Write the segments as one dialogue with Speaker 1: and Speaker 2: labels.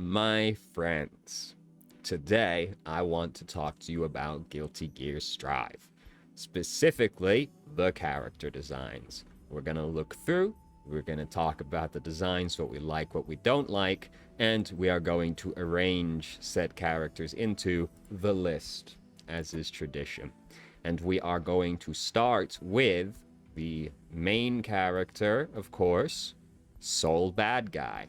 Speaker 1: My friends, today I want to talk to you about Guilty Gear Strive, specifically the character designs. We're going to look through, we're going to talk about the designs, what we like, what we don't like, and we are going to arrange said characters into the list, as is tradition. And we are going to start with the main character, of course, Soul Bad Guy.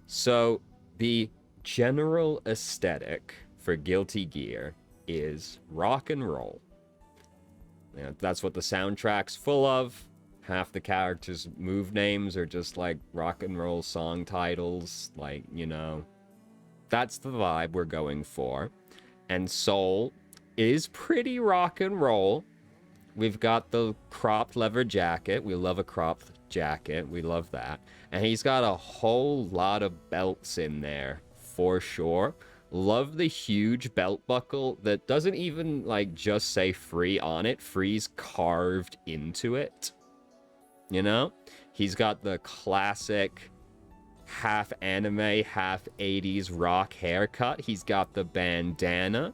Speaker 1: So, the general aesthetic for Guilty Gear is rock and roll. That's what the soundtrack's full of. Half the characters' move names are just like rock and roll song titles. That's the vibe we're going for. And Soul is pretty rock and roll. We've got the cropped leather jacket. We love a cropped jacket. We love that. And he's got a whole lot of belts in there, for sure. Love the huge belt buckle that doesn't even, just say free on it. Free's carved into it. He's got the classic half anime, half 80s rock haircut. He's got the bandana.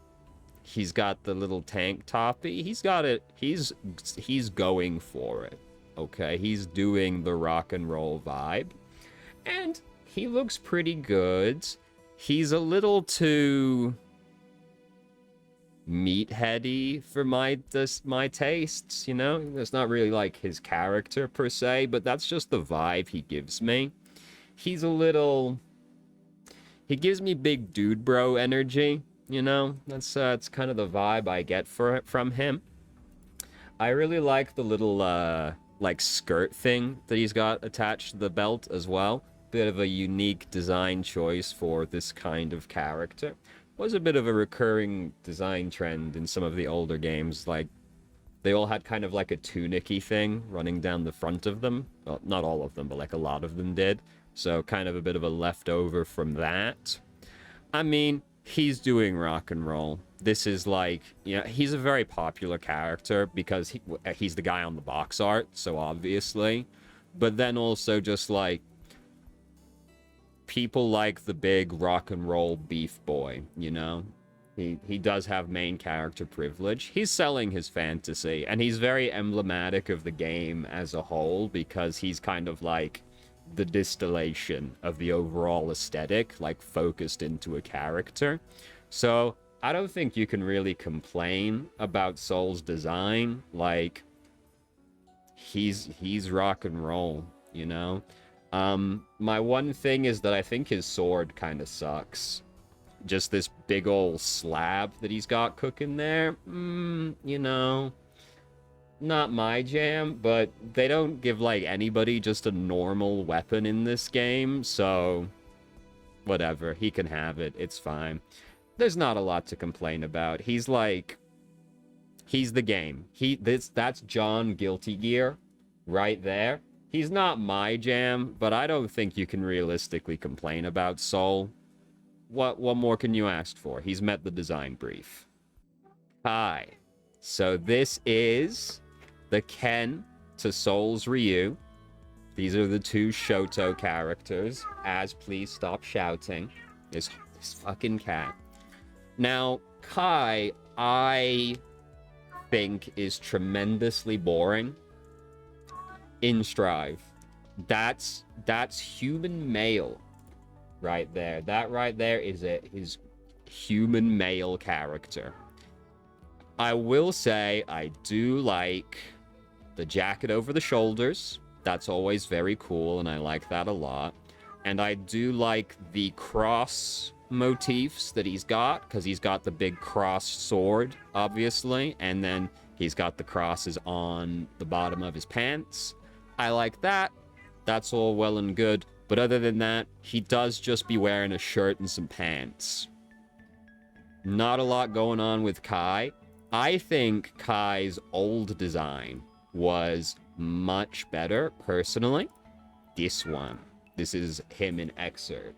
Speaker 1: He's got the little tank toppy. He's got it. He's going for it. Okay, he's doing the rock and roll vibe. And he looks pretty good. He's a little too meatheady for my tastes, It's not really like his character per se, but that's just the vibe he gives me. He's a little... He gives me big dude bro energy. That's kind of the vibe I get from him. I really like the little, skirt thing that he's got attached to the belt as well. Bit of a unique design choice for this kind of character. Was a bit of a recurring design trend in some of the older games. They all had kind of like a tunic-y thing running down the front of them. Well, not all of them, but a lot of them did. So kind of a bit of a leftover from that. I mean... He's doing rock and roll. This is he's a very popular character because he's the guy on the box art, so obviously. But then also just people like the big rock and roll beef boy, He does have main character privilege. He's selling his fantasy, and he's very emblematic of the game as a whole because he's kind of the distillation of the overall aesthetic, focused into a character. So I don't think you can really complain about Soul's design. He's rock and roll, My one thing is that I think his sword kind of sucks. Just this big old slab that he's got cooking there, not my jam, but they don't give anybody just a normal weapon in this game, so whatever, he can have it, it's fine. There's not a lot to complain about. He's the game. That's John Guilty Gear right there. He's not my jam, but I don't think you can realistically complain about Soul. What more can you ask for? He's met the design brief. Hi. So this is the Ken to Soul's Ryu. These are the two Shoto characters. Please stop shouting. This fucking cat. Now, Kai, I think, is tremendously boring in Strive. That's human male right there. That right there is his human male character. I will say I do like the jacket over the shoulders. That's always very cool, and I like that a lot. And I do like the cross motifs that he's got, because he's got the big cross sword, obviously, and then he's got the crosses on the bottom of his pants. I like that. That's all well and good. But other than that, he does just be wearing a shirt and some pants. Not a lot going on with Kai. I think Kai's old design was much better, personally. This one. This is him in Exerd.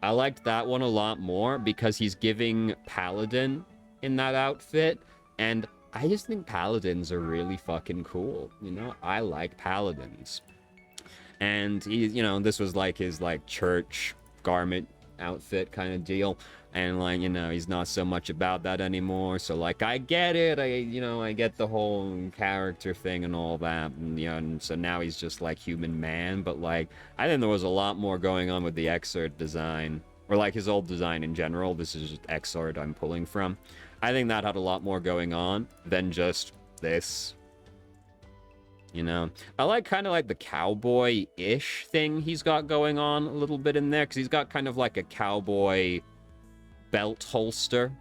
Speaker 1: I liked that one a lot more because he's giving Paladin in that outfit, and I just think Paladins are really fucking cool. I like Paladins. And he, you know, this was like his like church garment outfit kind of deal. And like, you know, he's not so much about that anymore. So like, I get it. I get the whole character thing and all that. And, you know, and so now he's just like human man. But like, I think there was a lot more going on with the Xord design, or like his old design in general. This is just Xord I'm pulling from. I think that had a lot more going on than just this. You know, I like kind of like the cowboy-ish thing he's got going on a little bit in there, because he's got kind of like a cowboy belt holster,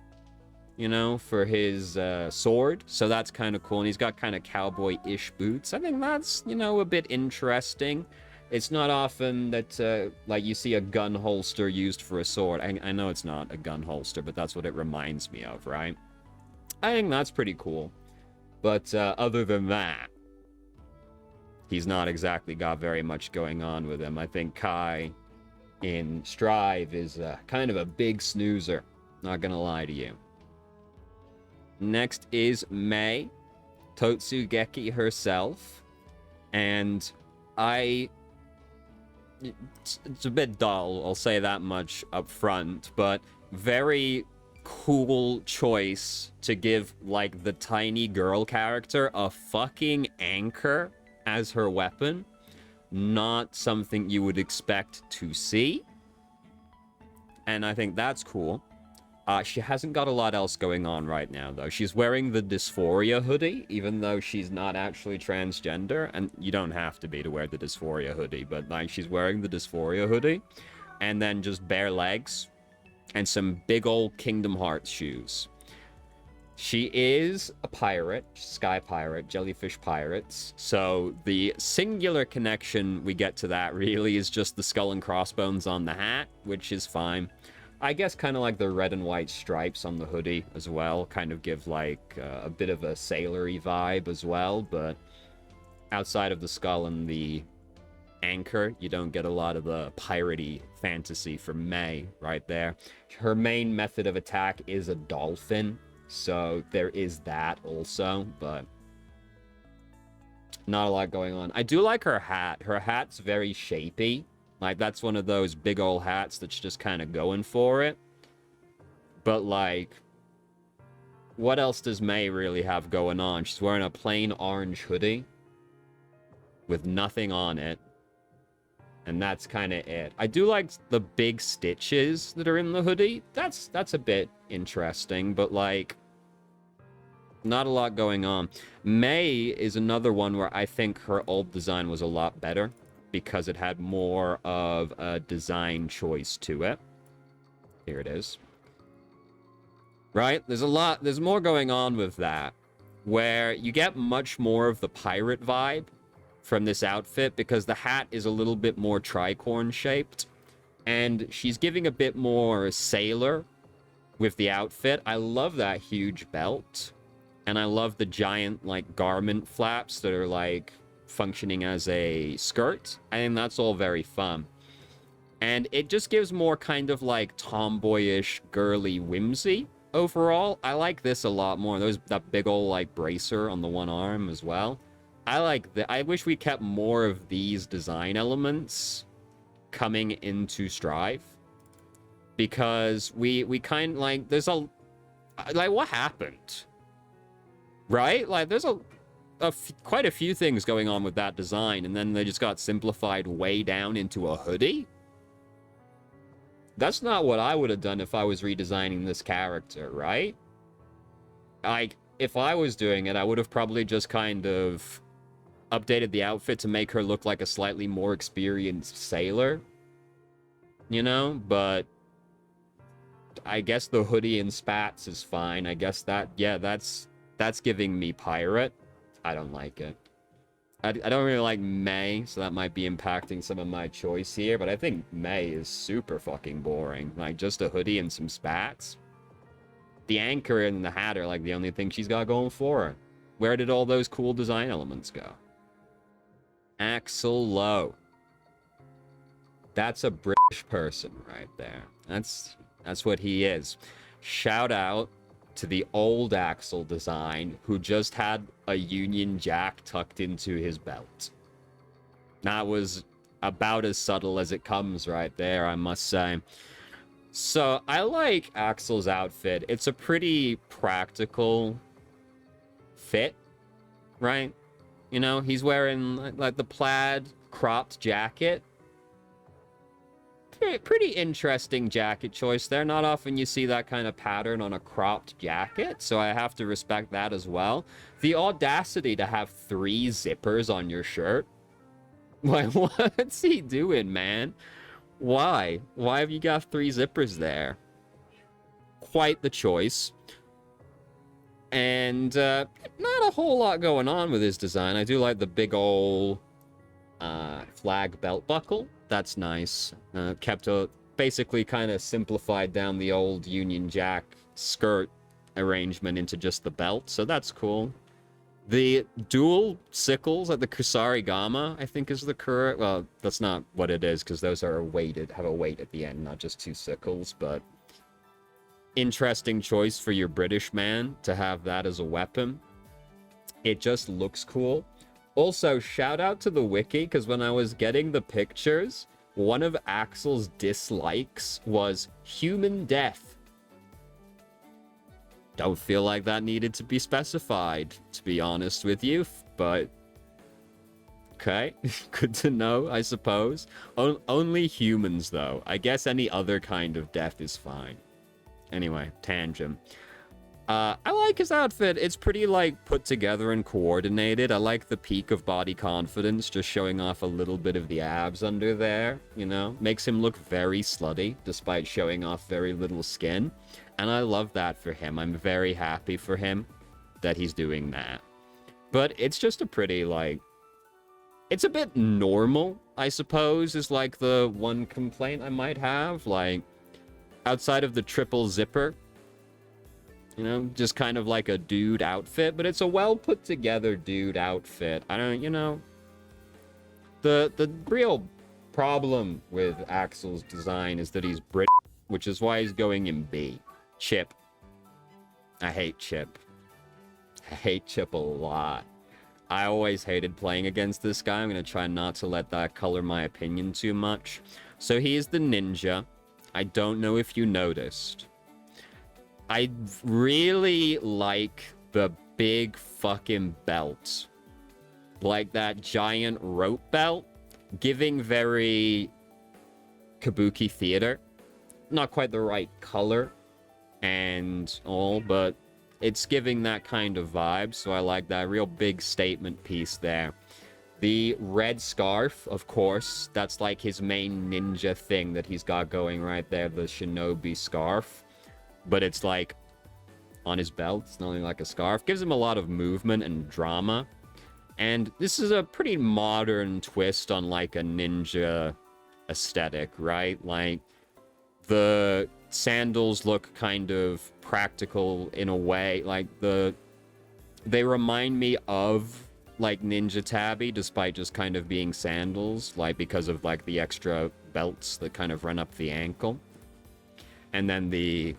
Speaker 1: you know, for his sword. So that's kind of cool. And he's got kind of cowboy-ish boots. I think that's, you know, a bit interesting. It's not often that, like, you see a gun holster used for a sword. I know it's not a gun holster, but that's what it reminds me of, right? I think that's pretty cool. But other than that, he's not exactly got very much going on with him. I think Kai in Strive is kind of a big snoozer. Not gonna lie to you. Next is Mei, Totsugeki herself. And it's a bit dull, I'll say that much up front, but very cool choice to give, like, the tiny girl character a fucking anchor as her weapon. Not something you would expect to see. And I think that's cool. She hasn't got a lot else going on right now, though. She's wearing the Dysphoria hoodie, even though she's not actually transgender. And you don't have to be to wear the Dysphoria hoodie, but, like, she's wearing the Dysphoria hoodie. And then just bare legs. And some big old Kingdom Hearts shoes. She is a pirate, sky pirate, jellyfish pirates. So the singular connection we get to that really is just the skull and crossbones on the hat, which is fine. I guess kind of like the red and white stripes on the hoodie as well, kind of give like a bit of a sailor-y vibe as well, but outside of the skull and the anchor, you don't get a lot of the piratey fantasy from Mei right there. Her main method of attack is a dolphin, so there is that also, but not a lot going on. I do like her hat. Her hat's very shapy. Like, that's one of those big old hats that's just kind of going for it. But, like, what else does Mei really have going on? She's wearing a plain orange hoodie with nothing on it. And that's kind of it. I do like the big stitches that are in the hoodie. That's a bit interesting, but, like, not a lot going on. Mei is another one where I think her old design was a lot better, because it had more of a design choice to it. Here it is. Right? There's more going on with that, where you get much more of the pirate vibe from this outfit, because the hat is a little bit more tricorn shaped, and she's giving a bit more sailor with the outfit. I love that huge belt, and I love the giant, like, garment flaps that are, like, functioning as a skirt. I think that's all very fun. And it just gives more kind of like tomboyish, girly whimsy overall. I like this a lot more. There's that big old like bracer on the one arm as well. I like that. I wish we kept more of these design elements coming into Strive, because we kind of like, there's a, like, what happened? Right? Like, there's quite a few things going on with that design, and then they just got simplified way down into a hoodie. That's not what I would have done if I was redesigning this character, right? Like, if I was doing it, I would have probably just kind of updated the outfit to make her look like a slightly more experienced sailor, you know? But I guess the hoodie and spats is fine. I guess that, yeah, that's giving me pirate. I don't like it. I don't really like Mei, so that might be impacting some of my choice here, but I think Mei is super fucking boring. Like, just a hoodie and some spats. The anchor and the hat are, like, the only thing she's got going for her. Where did all those cool design elements go? Axel Lowe. That's a British person right there. That's what he is. Shout out to the old Axel design, who just had a Union Jack tucked into his belt. That was about as subtle as it comes right there, I must say. So, I like Axel's outfit. It's a pretty practical fit, right? You know, he's wearing, like, the plaid cropped jacket. Pretty interesting jacket choice there. Not often you see that kind of pattern on a cropped jacket, so I have to respect that as well. The audacity to have 3 zippers on your shirt. Like, what's he doing, man? Why? Why have you got 3 zippers there? Quite the choice. And not a whole lot going on with his design. I do like the big ol' flag belt buckle. That's nice. Basically kind of simplified down the old Union Jack skirt arrangement into just the belt, so that's cool. The dual sickles at the Kusarigama, I think is the correct... Well, that's not what it is, because those are weighted, have a weight at the end, not just 2 sickles, but... Interesting choice for your British man to have that as a weapon. It just looks cool. Also, shout out to the wiki, because when I was getting the pictures, one of Axel's dislikes was human death. Don't feel like that needed to be specified, to be honest with you, but... Okay, good to know, I suppose. Only humans, though. I guess any other kind of death is fine. Anyway, tangent. I like his outfit. It's pretty, like, put together and coordinated. I like the peak of body confidence, just showing off a little bit of the abs under there, you know? Makes him look very slutty, despite showing off very little skin. And I love that for him. I'm very happy for him that he's doing that. But it's just a pretty, like... It's a bit normal, I suppose, is, like, the one complaint I might have. Like, outside of the triple zipper... You know, just kind of like a dude outfit, but it's a well put together dude outfit. I don't, you know, the real problem with Axel's design is that he's British, which is why he's going in B. Chip. I hate Chip. I hate Chip a lot. I always hated playing against this guy. I'm going to try not to let that color my opinion too much. So he is the ninja. I don't know if you noticed. I really like the big fucking belt. Like that giant rope belt. Giving very kabuki theater. Not quite the right color and all, but it's giving that kind of vibe. So I like that real big statement piece there. The red scarf, of course, that's like his main ninja thing that he's got going right there. The shinobi scarf. But it's like on his belt. It's not only like a scarf. Gives him a lot of movement and drama. And this is a pretty modern twist on like a ninja aesthetic, right? Like the sandals look kind of practical in a way. Like they remind me of like Ninja Tabby, despite just kind of being sandals, like because of like the extra belts that kind of run up the ankle. And then they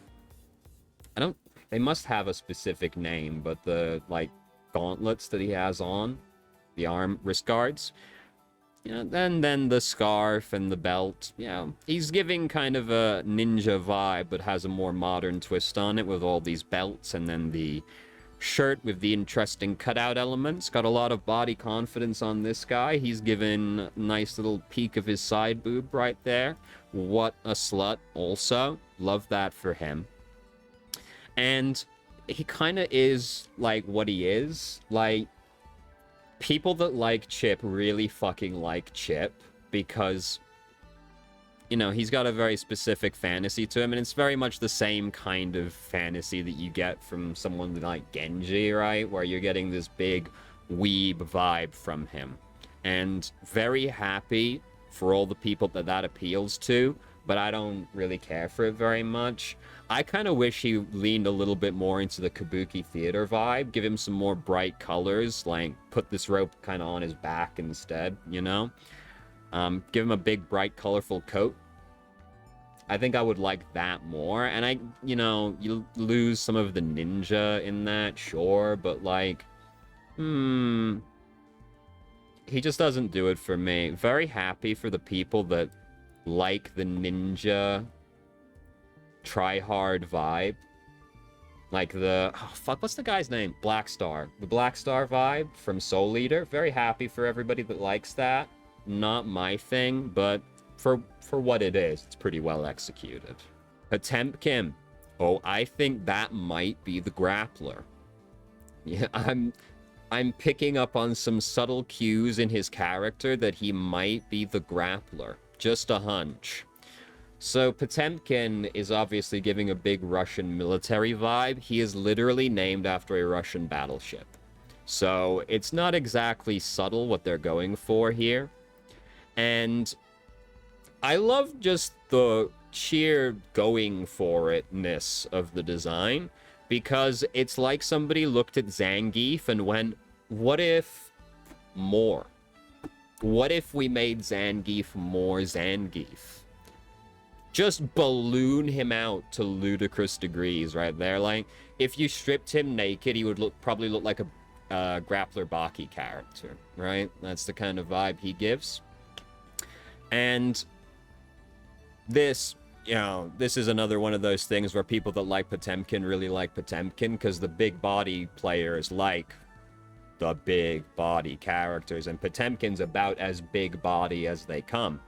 Speaker 1: must have a specific name, but the, like, gauntlets that he has on, the wrist guards, you know, then the scarf and the belt, you know, he's giving kind of a ninja vibe, but has a more modern twist on it with all these belts, and then the shirt with the interesting cutout elements. Got a lot of body confidence on this guy. He's given a nice little peek of his side boob right there. What a slut also. Love that for him. And he kind of is, like, what he is. Like, people that like Chip really fucking like Chip because, you know, he's got a very specific fantasy to him, and it's very much the same kind of fantasy that you get from someone like Genji, right? Where you're getting this big weeb vibe from him. And very happy for all the people that appeals to, but I don't really care for it very much. I kind of wish he leaned a little bit more into the kabuki theater vibe, give him some more bright colors, like put this rope kind of on his back instead, you know? Give him a big, bright, colorful coat. I think I would like that more. And you know, you lose some of the ninja in that, sure, but like, he just doesn't do it for me. Very happy for the people that like the ninja try-hard vibe. Like the... Oh, fuck, what's the guy's name? Black Star. The Black Star vibe from Soul Eater. Very happy for everybody that likes that. Not my thing, but for what it is, it's pretty well executed. Potemkin. Oh, I think that might be the grappler. Yeah, I'm picking up on some subtle cues in his character that he might be the grappler. Just a hunch. So Potemkin is obviously giving a big Russian military vibe. He is literally named after a Russian battleship. So it's not exactly subtle what they're going for here. And I love just the sheer going for it-ness of the design, because it's like somebody looked at Zangief and went, what if more? What if we made Zangief more Zangief? Just balloon him out to ludicrous degrees right there. Like, if you stripped him naked, he would probably look like a Grappler Baki character, right? That's the kind of vibe he gives. And this, you know, this is another one of those things where people that like Potemkin really like Potemkin, because the big body players like the big body characters, and Potemkin's about as big body as they come.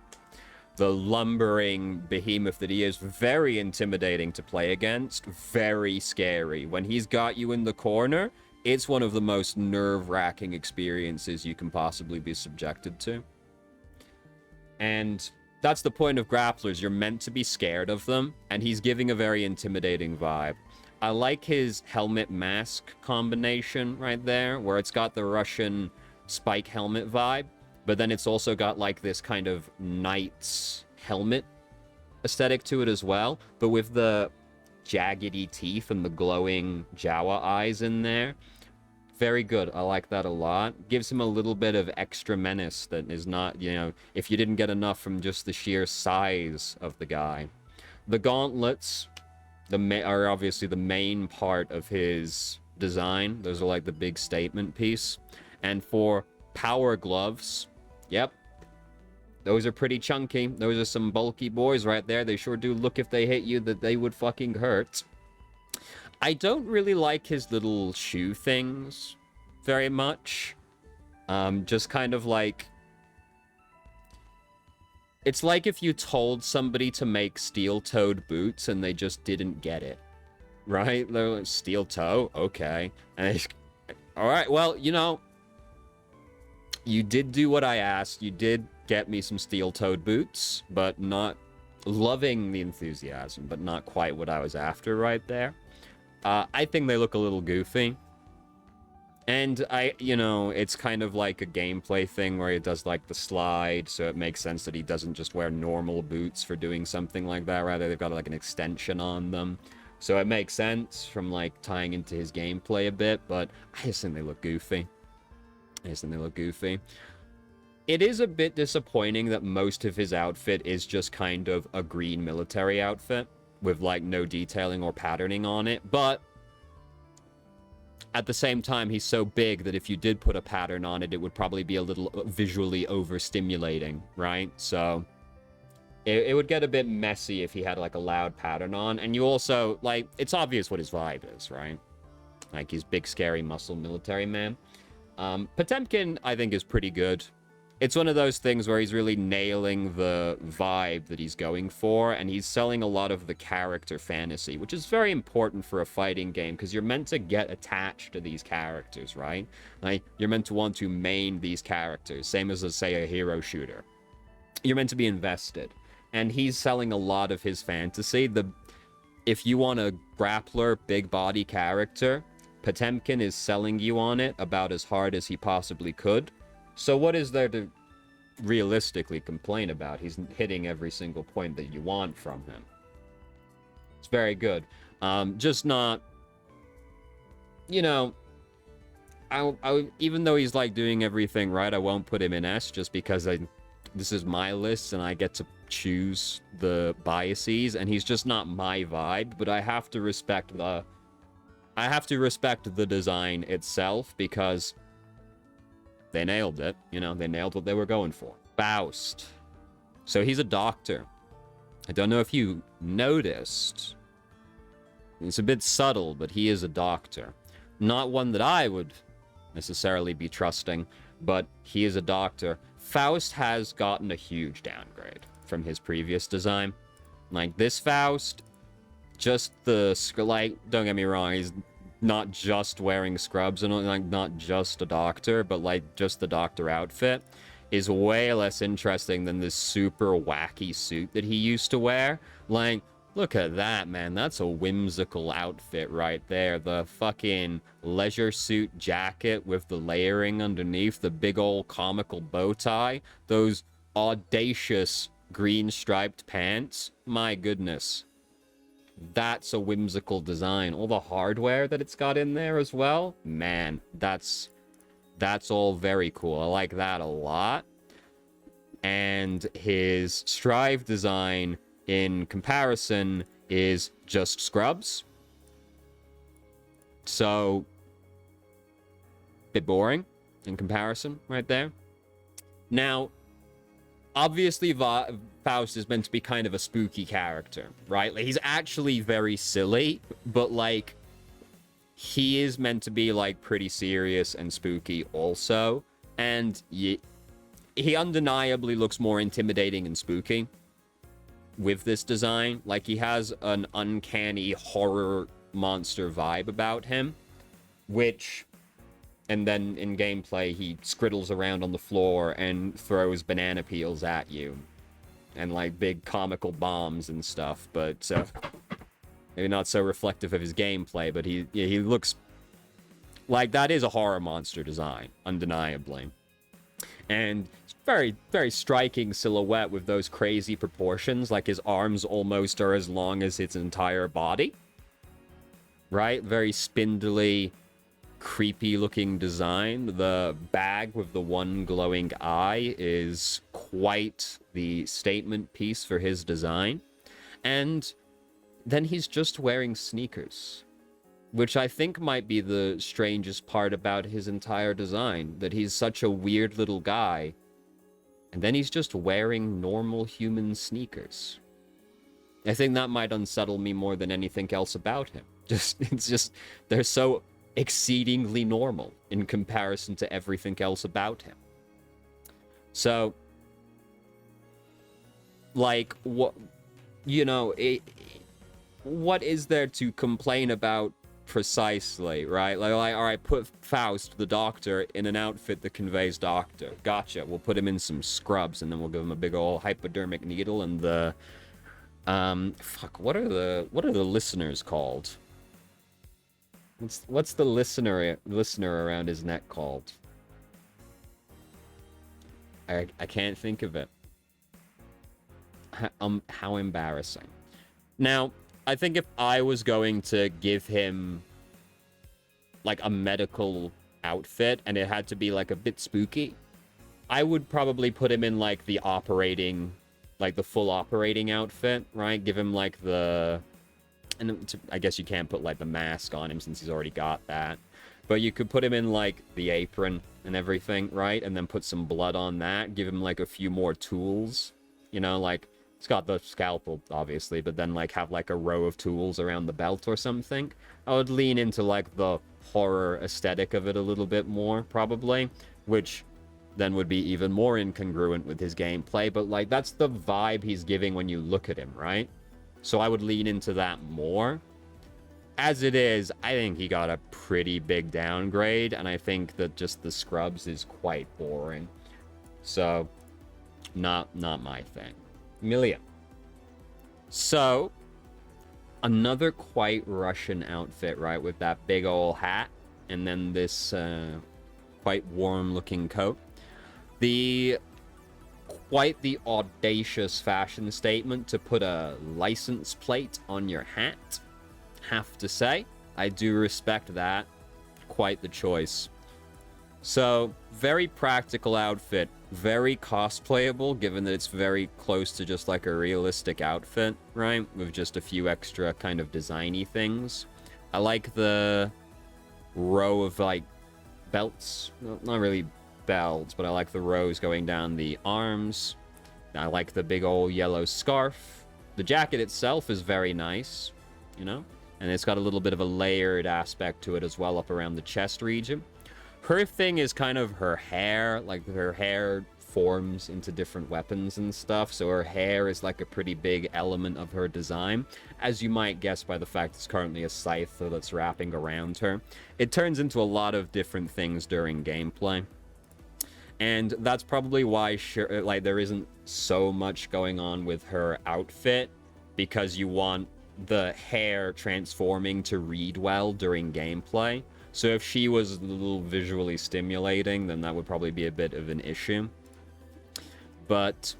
Speaker 1: The lumbering behemoth that he is, very intimidating to play against, very scary. When he's got you in the corner, it's one of the most nerve-wracking experiences you can possibly be subjected to. And that's the point of grapplers. You're meant to be scared of them, and he's giving a very intimidating vibe. I like his helmet mask combination right there, where it's got the Russian spike helmet vibe, but then it's also got like this kind of knight's helmet aesthetic to it as well, but with the jaggedy teeth and the glowing Jawa eyes in there. Very good. I like that a lot. Gives him a little bit of extra menace that is not, you know, if you didn't get enough from just the sheer size of the guy. The gauntlets are obviously the main part of his design. Those are like the big statement piece. And for power gloves, yep, those are pretty chunky. Those are some bulky boys right there. They sure do look, if they hit you, that they would fucking hurt. I don't really like his little shoe things very much. Just kind of like... It's like if you told somebody to make steel-toed boots and they just didn't get it. Right? They're like, steel toe? Okay. And alright, well, you know, you did do what I asked. You did get me some steel-toed boots, but not... Loving the enthusiasm, but not quite what I was after right there. I think they look a little goofy. And you know, it's kind of like a gameplay thing where he does like the slide, so it makes sense that he doesn't just wear normal boots for doing something like that. Rather, they've got like an extension on them. So it makes sense from like tying into his gameplay a bit, but I just think they look goofy. It is a bit disappointing that most of his outfit is just kind of a green military outfit with like no detailing or patterning on it, but at the same time, he's so big that if you did put a pattern on it, it would probably be a little visually overstimulating, right? So it would get a bit messy if he had like a loud pattern on. And you also, like, it's obvious what his vibe is, right? Like, he's big, scary, muscle military man. Potemkin, I think, is pretty good. It's one of those things where he's really nailing the vibe that he's going for, and he's selling a lot of the character fantasy, which is very important for a fighting game, because you're meant to get attached to these characters, right? Like, you're meant to want to main these characters, same as, say, a hero shooter. You're meant to be invested, and he's selling a lot of his fantasy. If you want a grappler, big body character, Potemkin is selling you on it about as hard as he possibly could. So what is there to realistically complain about? He's hitting every single point that you want from him. It's very good. Just not, you know, even though he's like doing everything right, I won't put him in S just because this is my list and I get to choose the biases, and he's just not my vibe, but I have to respect the design itself, because they nailed it. You know, they nailed what they were going for. Faust. So he's a doctor. I don't know if you noticed. It's a bit subtle, but he is a doctor. Not one that I would necessarily be trusting, but he is a doctor. Faust has gotten a huge downgrade from his previous design. Like, this Faust, just the, like, don't get me wrong, he's not just wearing scrubs and, like, not just a doctor, but, like, just the doctor outfit is way less interesting than this super wacky suit that he used to wear. Like, look at that, man. That's a whimsical outfit right there. The fucking leisure suit jacket with the layering underneath, the big old comical bow tie, those audacious green striped pants. My goodness. That's a whimsical design. All the hardware that it's got in there as well. Man, that's all very cool. I like that a lot. And his Strive design, in comparison, is just scrubs. So, bit boring in comparison right there. Now, obviously, Faust is meant to be kind of a spooky character, right? Like, he's actually very silly, but, like, he is meant to be, like, pretty serious and spooky also. And he undeniably looks more intimidating and spooky with this design. Like, he has an uncanny horror monster vibe about him, which, and then in gameplay, he scriddles around on the floor and throws banana peels at you, and, like, big comical bombs and stuff, but, maybe not so reflective of his gameplay, but he looks like that is a horror monster design, undeniably. And it's very, very striking silhouette with those crazy proportions. Like, his arms almost are as long as his entire body. Right? Very spindly, creepy-looking design. The bag with the one glowing eye is quite the statement piece for his design. And then he's just wearing sneakers, which I think might be the strangest part about his entire design, that he's such a weird little guy, and then he's just wearing normal human sneakers. I think that might unsettle me more than anything else about him. It's just, they're so exceedingly normal in comparison to everything else about him. So, like, what, you know, what is there to complain about precisely, right? Like, all right, put Faust, the doctor, in an outfit that conveys doctor. Gotcha. We'll put him in some scrubs, and then we'll give him a big old hypodermic needle and the, fuck, what are the listeners called? What's the listener around his neck called? I can't think of it. How embarrassing. Now, I think if I was going to give him, like, a medical outfit, and it had to be, like, a bit spooky, I would probably put him in, like, the operating, like, the full operating outfit, right? Give him, like, the... And I guess you can't put, like, the mask on him since he's already got that. But you could put him in, like, the apron and everything, right? And then put some blood on that. Give him, like, a few more tools. You know, like... It's got the scalpel, obviously, but then, like, have, like, a row of tools around the belt or something. I would lean into, like, the horror aesthetic of it a little bit more, probably, which then would be even more incongruent with his gameplay, but, like, that's the vibe he's giving when you look at him, right? So I would lean into that more. As it is, I think he got a pretty big downgrade, and I think that just the scrubs is quite boring. So, not my thing. Milia. So, another quite Russian outfit, right? With that big old hat, and then this quite warm-looking coat. Quite the audacious fashion statement to put a license plate on your hat. Have to say, I do respect that. Quite the choice. So, very practical outfit. Very cosplayable, given that it's very close to just like a realistic outfit, right? With just a few extra kind of designy things. I like the row of, like, belts. Well, not really belt, but I like the rose going down the arms. I like the big old yellow scarf. The jacket itself is very nice, you know? And it's got a little bit of a layered aspect to it as well up around the chest region. Her thing is kind of her hair. Like, her hair forms into different weapons and stuff, so her hair is like a pretty big element of her design, as you might guess by the fact it's currently a scythe that's wrapping around her. It turns into a lot of different things during gameplay, and that's probably why like there isn't so much going on with her outfit, because you want the hair transforming to read well during gameplay. So if she was a little visually stimulating, then that would probably be a bit of an issue. But,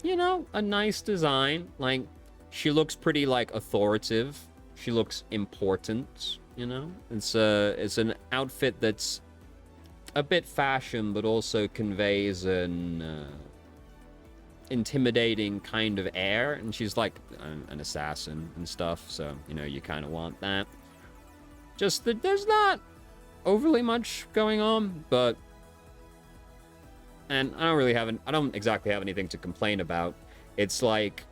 Speaker 1: you know, a nice design. Like, she looks pretty, like, authoritative. She looks important, you know? It's an outfit that's a bit fashion, but also conveys an intimidating kind of air. And she's, like, an assassin and stuff, so, you know, you kind of want that. Just that there's not overly much going on, but... And I don't exactly have anything to complain about. It's like,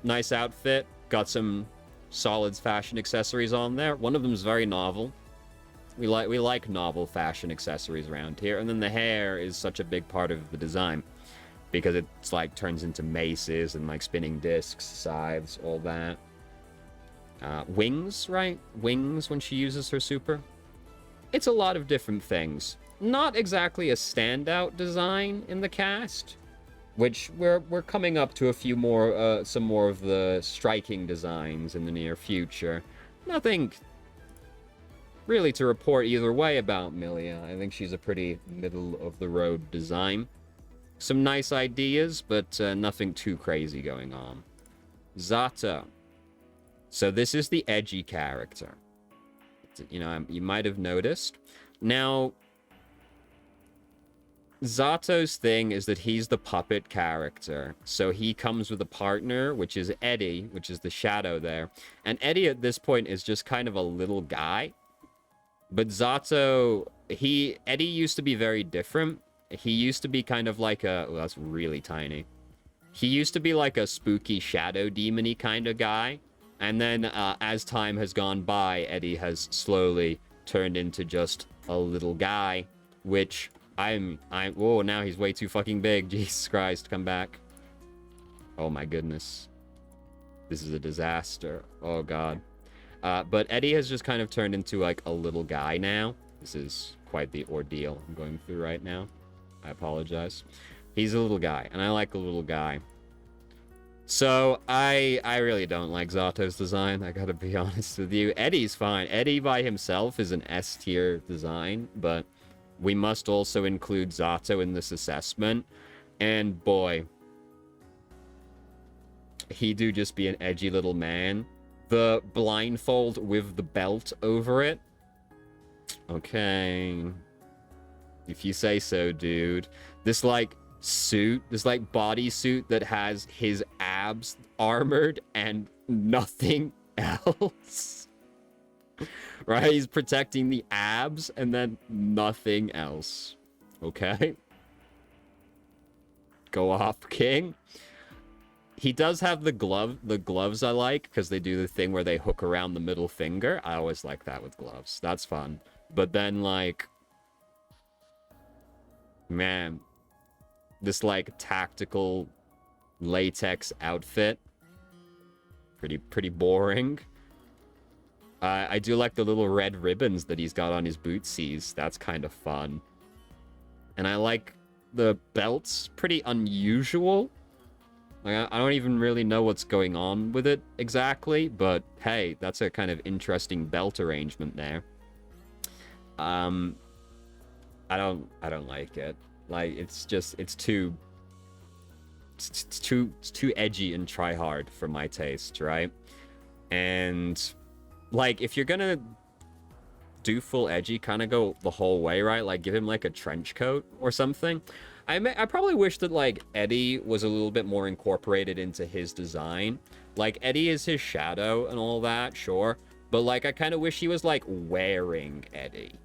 Speaker 1: nice outfit, got some solid fashion accessories on there. One of them's very novel. We like novel fashion accessories around here. And then the hair is such a big part of the design, because it's like turns into maces and like spinning discs, scythes, all that. Wings, right? Wings when she uses her super. It's a lot of different things. Not exactly a standout design in the cast, which we're coming up to a few more, some more of the striking designs in the near future. Nothing really to report either way about Milia. I think she's a pretty middle-of-the-road design. Some nice ideas, but nothing too crazy going on. Zato. So this is the edgy character. You know, you might have noticed. Now, Zato's thing is that he's the puppet character. So he comes with a partner, which is Eddie, which is the shadow there. And Eddie at this point is just kind of a little guy. But Zato, Eddie used to be very different. He used to be kind of like a... Oh, that's really tiny. He used to be like a spooky shadow demon-y kind of guy. And then as time has gone by, Eddie has slowly turned into just a little guy, which whoa, now he's way too fucking big. Jesus Christ, come back. Oh my goodness. This is a disaster. Oh god. But Eddie has just kind of turned into like a little guy now. This is quite the ordeal I'm going through right now. I apologize. He's a little guy, and I like a little guy. So, I really don't like Zato's design, I gotta be honest with you. Eddie's fine. Eddie by himself is an S-tier design, but we must also include Zato in this assessment. And boy, he do just be an edgy little man. The blindfold with the belt over it. Okay. If you say so, dude. This, like, suit, this like bodysuit that has his abs armored and nothing else. Right? He's protecting the abs and then nothing else. Okay? Go off, King. He does have the gloves I like, because they do the thing where they hook around the middle finger. I always like that with gloves. That's fun. But then, like, man, this, like, tactical latex outfit. Pretty boring. I do like the little red ribbons that he's got on his bootsies. That's kind of fun. And I like the belts. Pretty unusual. Like, I don't even really know what's going on with it exactly, but hey, that's a kind of interesting belt arrangement there. I don't like it. Like, it's too edgy and try hard for my taste, right? And like, if you're gonna do full edgy, kind of go the whole way, right? Like, give him like a trench coat or something. I probably wish that, like, Eddie was a little bit more incorporated into his design. Like, Eddie is his shadow and all that, sure. But, like, I kind of wish he was, like, wearing Eddie.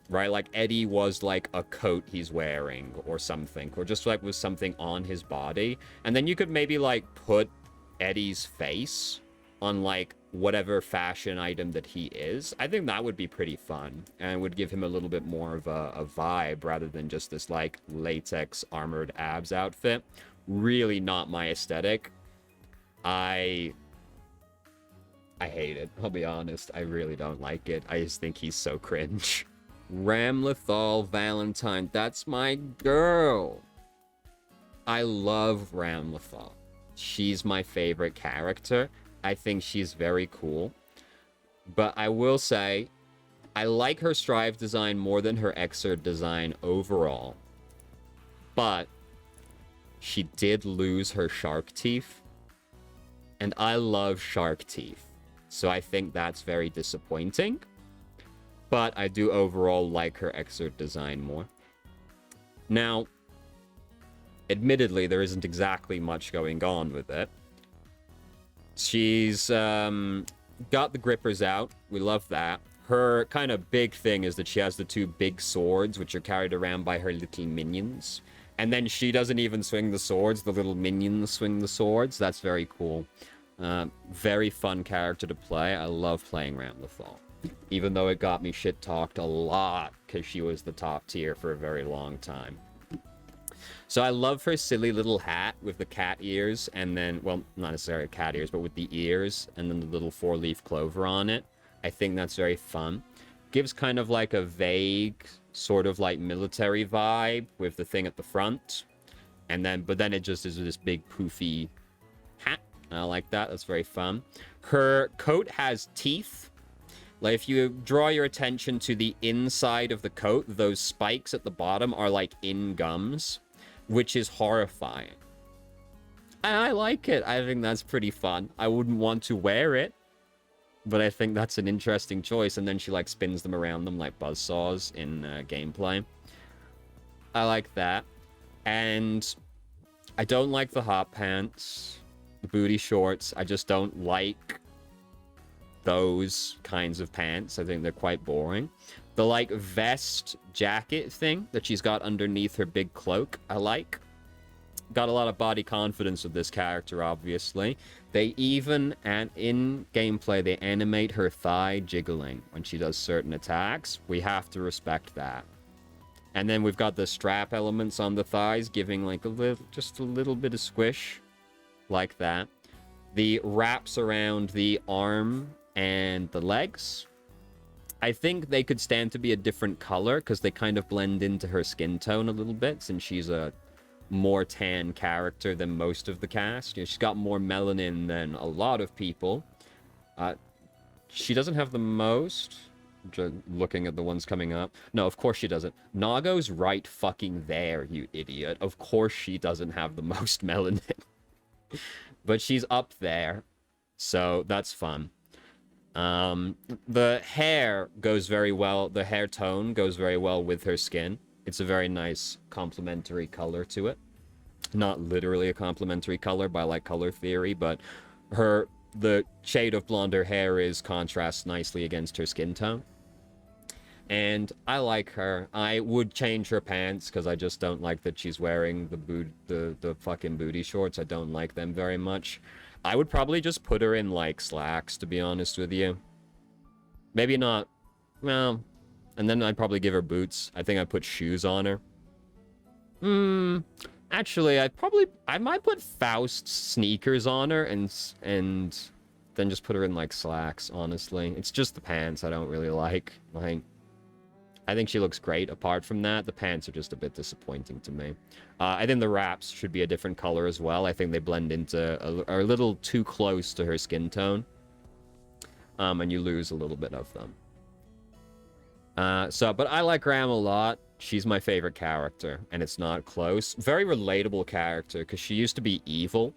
Speaker 1: right? Like Eddie was like a coat he's wearing or something, or just like was something on his body. And then you could maybe like put Eddie's face on like whatever fashion item that he is. I think that would be pretty fun and would give him a little bit more of a vibe rather than just this like latex armored abs outfit. Really not my aesthetic. I hate it. I'll be honest. I really don't like it. I just think he's so cringe. Ramlethal Valentine. That's my girl. I love Ramlethal. She's my favorite character. I think she's very cool. But I will say, I like her Strive design more than her Exert design overall. But she did lose her shark teeth. And I love shark teeth. So I think that's very disappointing. But I do overall like her Exert design more. Now, admittedly, there isn't exactly much going on with it. She's got the grippers out. We love that. Her kind of big thing is that she has the two big swords, which are carried around by her little minions. And then she doesn't even swing the swords. The little minions swing the swords. That's very cool. Very fun character to play. I love playing Ramlethal. Even though it got me shit-talked a lot because she was the top tier for a very long time. So I love her silly little hat with the cat ears and then, well, not necessarily cat ears, but with the ears and then the little 4-leaf clover on it. I think that's very fun. Gives kind of like a vague sort of like military vibe with the thing at the front. But then it just is this big poofy hat. I like that. That's very fun. Her coat has teeth. Like, if you draw your attention to the inside of the coat, those spikes at the bottom are like in gums, which is horrifying. And I like it. I think that's pretty fun. I wouldn't want to wear it, but I think that's an interesting choice. And then she like spins them around them like buzzsaws in gameplay. I like that. And I don't like the hot pants, the booty shorts. I just don't like those kinds of pants. I think they're quite boring. The like vest jacket thing that she's got underneath her big cloak, I like. Got a lot of body confidence with this character, obviously. They even, and in gameplay, they animate her thigh jiggling when she does certain attacks. We have to respect that. And then we've got the strap elements on the thighs, giving like just a little bit of squish, like that. The wraps around the arm and the legs, I think they could stand to be a different color because they kind of blend into her skin tone a little bit since she's a more tan character than most of the cast. You know, she's got more melanin than a lot of people. She doesn't have the most. Just looking at the ones coming up. No, of course she doesn't. Nago's right fucking there, you idiot. Of course she doesn't have the most melanin. But she's up there. So that's fun. The hair goes very well. The hair tone goes very well with her skin. It's a very nice complementary color to it. Not literally a complementary color by like color theory, but the shade of blonde her hair is contrasts nicely against her skin tone. And I like her. I would change her pants because I just don't like that she's wearing the fucking booty shorts. I don't like them very much. I would probably just put her in, like, slacks, to be honest with you. Maybe not. Well, and then I'd probably give her boots. I think I'd put shoes on her. Actually, I might put Faust sneakers on her and then just put her in, like, slacks, honestly. It's just the pants I don't really like. Like, I think she looks great. Apart from that, the pants are just a bit disappointing to me. I think the wraps should be a different color as well. I think they blend into are a little too close to her skin tone. And you lose a little bit of them. But I like Ram a lot. She's my favorite character, and it's not close. Very relatable character, because she used to be evil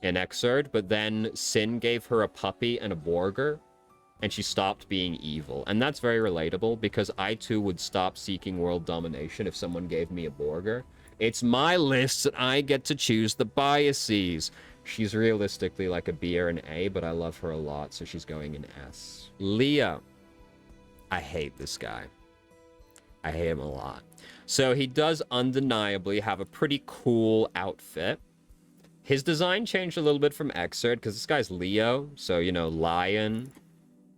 Speaker 1: in Xrd, but then Sin gave her a puppy and a Borger, and she stopped being evil. And that's very relatable, because I too would stop seeking world domination if someone gave me a Borger. It's my list, and I get to choose the biases. She's realistically like a B or an A, but I love her a lot, so she's going in S. Leah. I hate this guy. I hate him a lot. So he does undeniably have a pretty cool outfit. His design changed a little bit from Xrd, because this guy's Leo, so, you know, lion.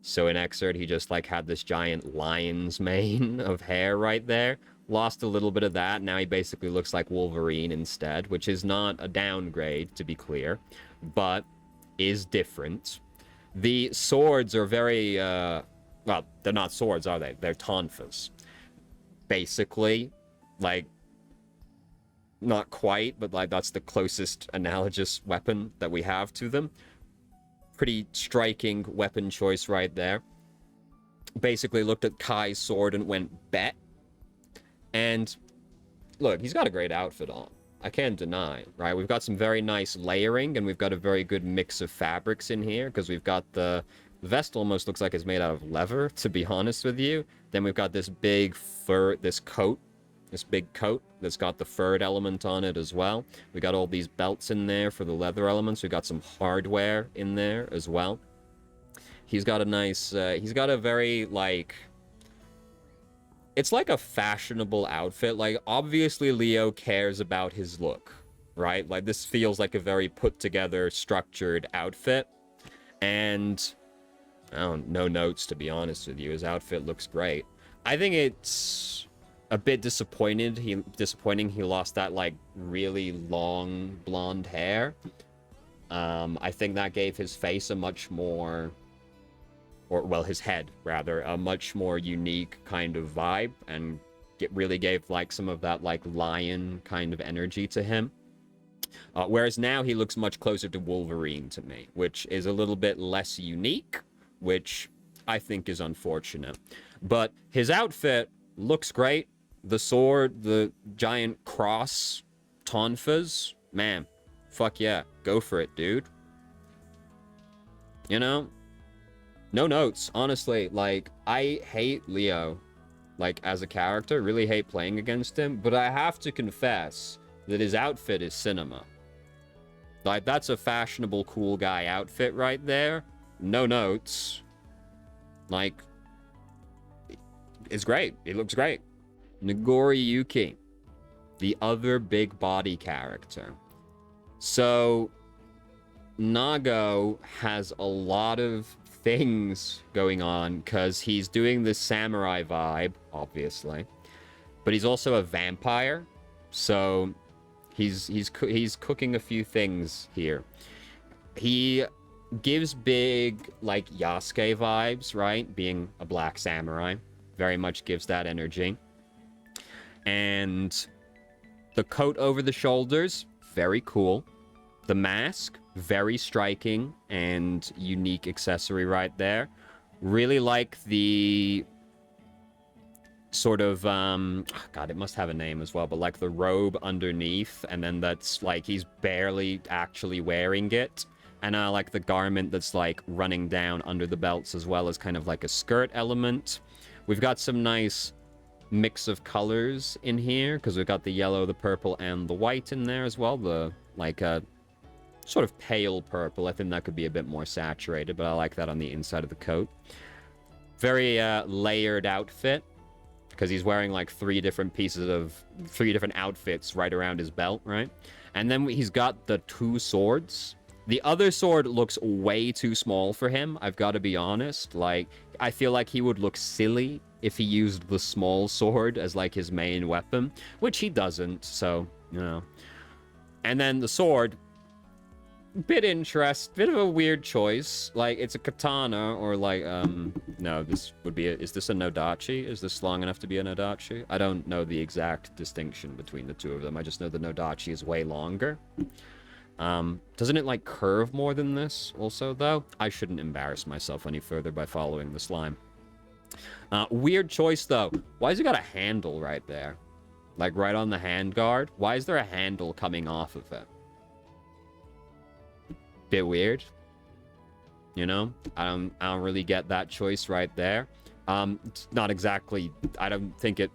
Speaker 1: So in Xrd, he just, like, had this giant lion's mane of hair right there. Lost a little bit of that. Now he basically looks like Wolverine instead, which is not a downgrade, to be clear, but is different. The swords are very, well, they're not swords, are they? They're tonfas. Basically, like, not quite, but, like, that's the closest analogous weapon that we have to them. Pretty striking weapon choice right there. Basically looked at Kai's sword and went, bet. And look, he's got a great outfit on. I can't deny, right? We've got some very nice layering, and we've got a very good mix of fabrics in here, because we've got the vest almost looks like it's made out of leather, to be honest with you. Then we've got this big fur, this big coat that's got the furred element on it as well. We got all these belts in there for the leather elements. We got some hardware in there as well. He's got a nice, he's got a very, like, it's like a fashionable outfit. Like, obviously Leo cares about his look, right? Like, this feels like a very put together, structured outfit. And I don't know notes, to be honest with you. His outfit looks great. I think it's a bit disappointing he lost that, like, really long blonde hair. I think that gave his face a much more, or, well, his head, rather, a much more unique kind of vibe, and it really gave, like, some of that, like, lion kind of energy to him. Whereas now he looks much closer to Wolverine to me, which is a little bit less unique, which I think is unfortunate. But his outfit looks great. The sword, the giant cross tonfas, man, fuck yeah, go for it, dude. You know? No notes, honestly. Like, I hate Leo, like, as a character. Really hate playing against him. But I have to confess that his outfit is cinema. Like, that's a fashionable, cool guy outfit right there. No notes. Like, it's great. It looks great. Nagoriyuki, the other big body character. So, Nago has a lot of things going on, because he's doing this samurai vibe, obviously, but he's also a vampire, so he's cooking a few things here. He gives big, like, Yasuke vibes, right? Being a black samurai, very much gives that energy. And the coat over the shoulders, very cool. The mask, very striking and unique accessory right there. Really like the sort of, God, it must have a name as well, but like the robe underneath, and then that's like he's barely actually wearing it. And I like the garment that's like running down under the belts as well as kind of like a skirt element. We've got some nice mix of colors in here, because we've got the yellow, the purple, and the white in there as well. The, like, a sort of pale purple. I think that could be a bit more saturated, but I like that on the inside of the coat. Very layered outfit, because he's wearing like three different outfits right around his belt, right? And then he's got the two swords. The other sword looks way too small for him, I've got to be honest. Like, I feel like he would look silly if he used the small sword as like his main weapon, which he doesn't, so, you know. And then the sword, bit of a weird choice. Like, it's a katana, or like, no, this would be is this a Nodachi? Is this long enough to be a Nodachi? I don't know the exact distinction between the two of them. I just know the Nodachi is way longer. Doesn't it, like, curve more than this also, though? I shouldn't embarrass myself any further by following the slime. Weird choice, though. Why has he got a handle right there? Like, right on the handguard? Why is there a handle coming off of it? Bit weird. You know? I don't really get that choice right there. It's not exactly... I don't think it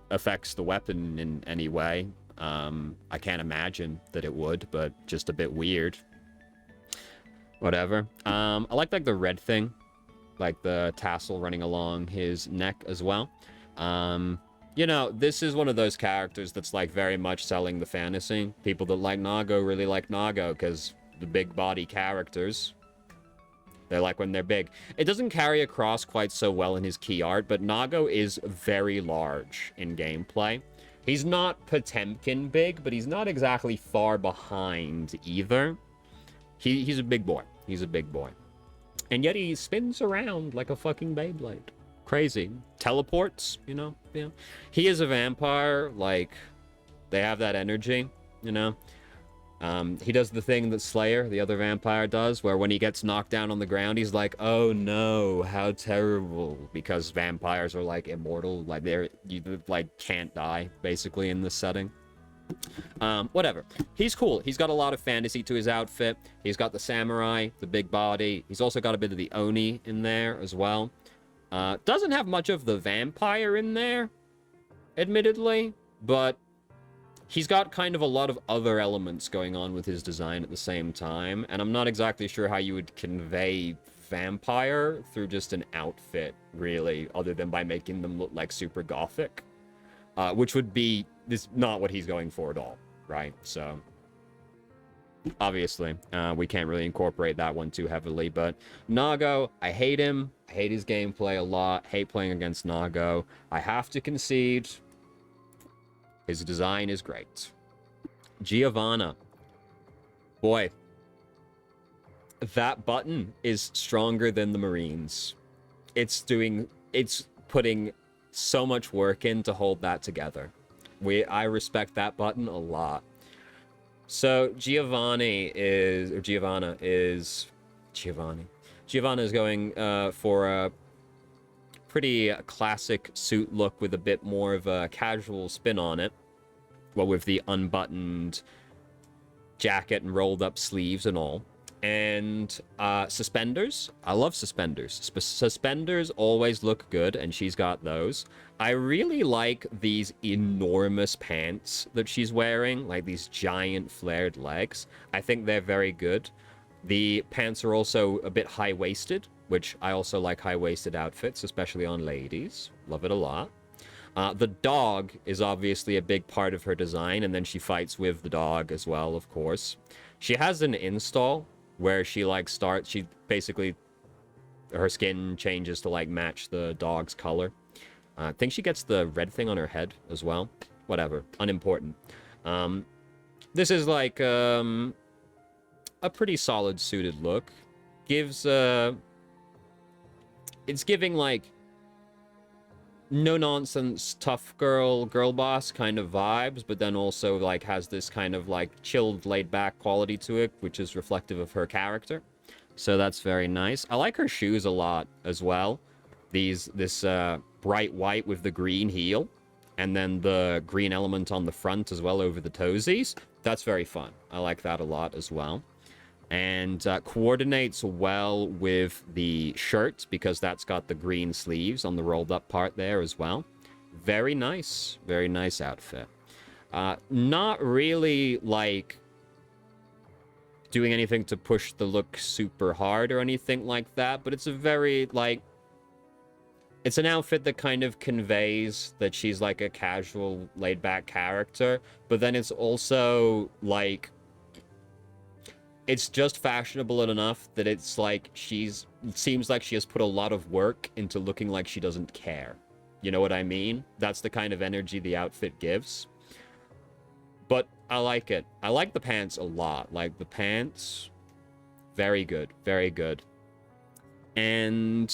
Speaker 1: affects the weapon in any way. I can't imagine that it would, but just a bit weird. Whatever. I like the red thing. Like the tassel running along his neck as well. You know, this is one of those characters that's, like, very much selling the fantasy. People that like Nago really like Nago, because the big body characters, they like when they're big. It doesn't carry across quite so well in his key art, but Nago is very large in gameplay. He's not Potemkin big, but he's not exactly far behind either. He's a big boy. He's a big boy. And yet he spins around like a fucking Beyblade. Crazy. Teleports, you know? Yeah. He is a vampire, like, they have that energy, you know? He does the thing that Slayer, the other vampire, does, where when he gets knocked down on the ground, he's like, oh no, how terrible. Because vampires are, like, immortal. Like, you, like, can't die, basically, in this setting. Whatever. He's cool. He's got a lot of fantasy to his outfit. He's got the samurai, the big body. He's also got a bit of the Oni in there as well. Doesn't have much of the vampire in there, admittedly, but he's got kind of a lot of other elements going on with his design at the same time, and I'm not exactly sure how you would convey vampire through just an outfit, really, other than by making them look like super gothic, which would be not what he's going for at all, right? So obviously, we can't really incorporate that one too heavily, but Nago, I hate him. I hate his gameplay a lot. Hate playing against Nago. I have to concede, his design is great. Giovanna. Boy, that button is stronger than the Marines. It's putting so much work in to hold that together. I respect that button a lot. So Giovanna is going for a pretty classic suit look with a bit more of a casual spin on it. Well, with the unbuttoned jacket and rolled up sleeves and all. And suspenders. I love suspenders. Suspenders always look good, and she's got those. I really like these enormous pants that she's wearing, like these giant flared legs. I think they're very good. The pants are also a bit high-waisted, which I also like high-waisted outfits, especially on ladies. Love it a lot. The dog is obviously a big part of her design, and then she fights with the dog as well, of course. She has an install where she, like, she basically, her skin changes to, like, match the dog's color. I think she gets the red thing on her head as well. Whatever. Unimportant. This is, like, a pretty solid suited look. It's giving, like, no-nonsense, tough girl boss kind of vibes, but then also, like, has this kind of, like, chilled, laid-back quality to it, which is reflective of her character. So that's very nice. I like her shoes a lot as well. This bright white with the green heel, and then the green element on the front as well over the toesies. That's very fun. I like that a lot as well. And coordinates well with the shirt, because that's got the green sleeves on the rolled up part there as well. Very nice outfit. Not really, like, doing anything to push the look super hard or anything like that, but it's a very, like, it's an outfit that kind of conveys that she's, like, a casual, laid-back character, but then it's also, like, it's just fashionable enough that it's like it seems like she has put a lot of work into looking like she doesn't care. You know what I mean? That's the kind of energy the outfit gives. But I like it. I like the pants a lot. Like, the pants, very good. Very good. And,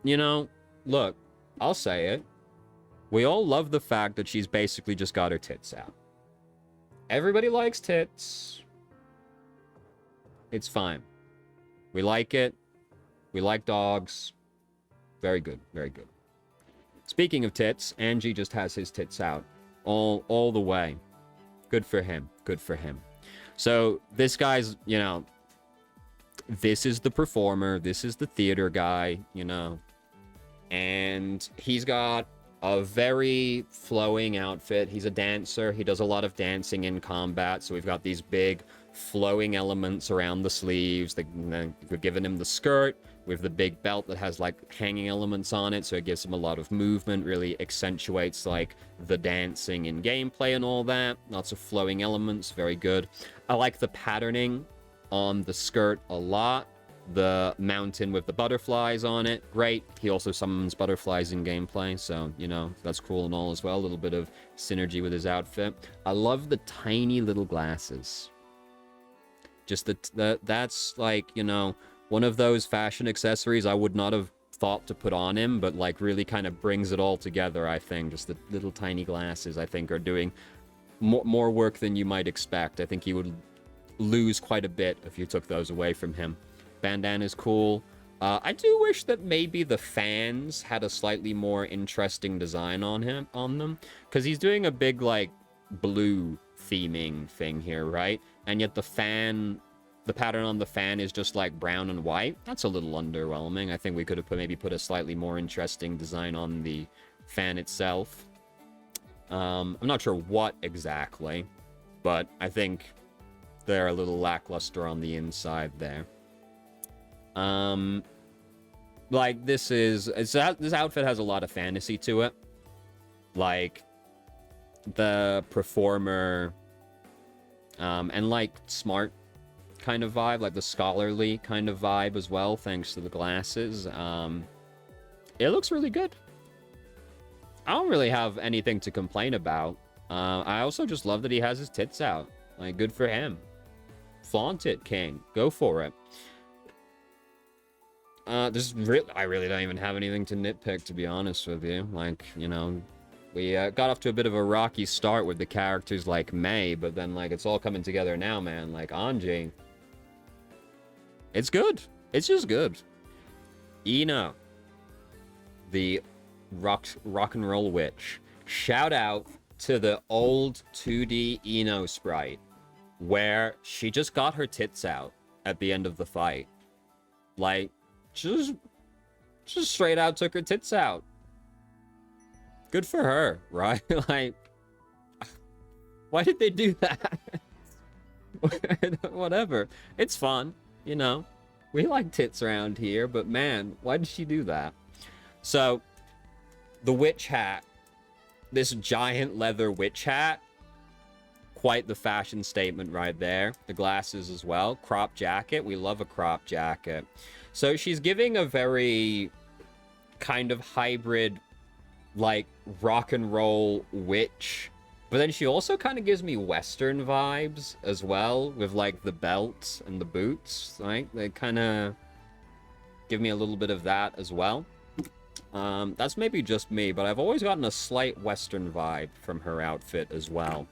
Speaker 1: you know, look, I'll say it. We all love the fact that she's basically just got her tits out. Everybody likes tits. It's fine. We like it. We like dogs. Very good. Very good. Speaking of tits, Angie just has his tits out. All the way. Good for him. Good for him. So, this guy's, you know, this is the performer. This is the theater guy, you know. And he's got a very flowing outfit. He's a dancer. He does a lot of dancing in combat. So we've got these big flowing elements around the sleeves. We've given him the skirt with the big belt that has like hanging elements on it. So it gives him a lot of movement, really accentuates like the dancing in gameplay and all that. Lots of flowing elements. Very good. I like the patterning on the skirt a lot. The mountain with the butterflies on it, great. He also summons butterflies in gameplay, so, you know, that's cool and all as well. A little bit of synergy with his outfit. I love the tiny little glasses. Just that's, like, you know, one of those fashion accessories I would not have thought to put on him, but, like, really kind of brings it all together, I think. Just the little tiny glasses, I think, are doing more work than you might expect. I think he would lose quite a bit if you took those away from him. Bandana's cool. I do wish that maybe the fans had a slightly more interesting design on them, because he's doing a big like blue theming thing here, right? And yet the pattern on the fan is just like brown and white. That's a little underwhelming. I think we could have maybe put a slightly more interesting design on the fan itself. I'm not sure what exactly, but I think they're a little lackluster on the inside there. Like, this outfit has a lot of fantasy to it. Like, the performer, and, like, smart kind of vibe, like the scholarly kind of vibe as well, thanks to the glasses. It looks really good. I don't really have anything to complain about. I also just love that he has his tits out. Like, good for him. Flaunt it, king. Go for it. I really don't even have anything to nitpick, to be honest with you. Like, you know, we got off to a bit of a rocky start with the characters like Mei, but then, like, it's all coming together now, man. Like, Anji. It's good. It's just good. Ino. The rock and roll witch. Shout out to the old 2D Ino sprite, where she just got her tits out at the end of the fight. Like, just straight out took her tits out. Good for her, right? Like, why did they do that? Whatever. It's fun, you know. We like tits around here, but man, why did she do that? So, the witch hat. This giant leather witch hat. Quite the fashion statement right there. The glasses as well. Crop jacket. We love a crop jacket. So she's giving a very kind of hybrid, like, rock and roll witch. But then she also kind of gives me Western vibes as well, with, like, the belt and the boots, right? They kind of give me a little bit of that as well. That's maybe just me, but I've always gotten a slight Western vibe from her outfit as well.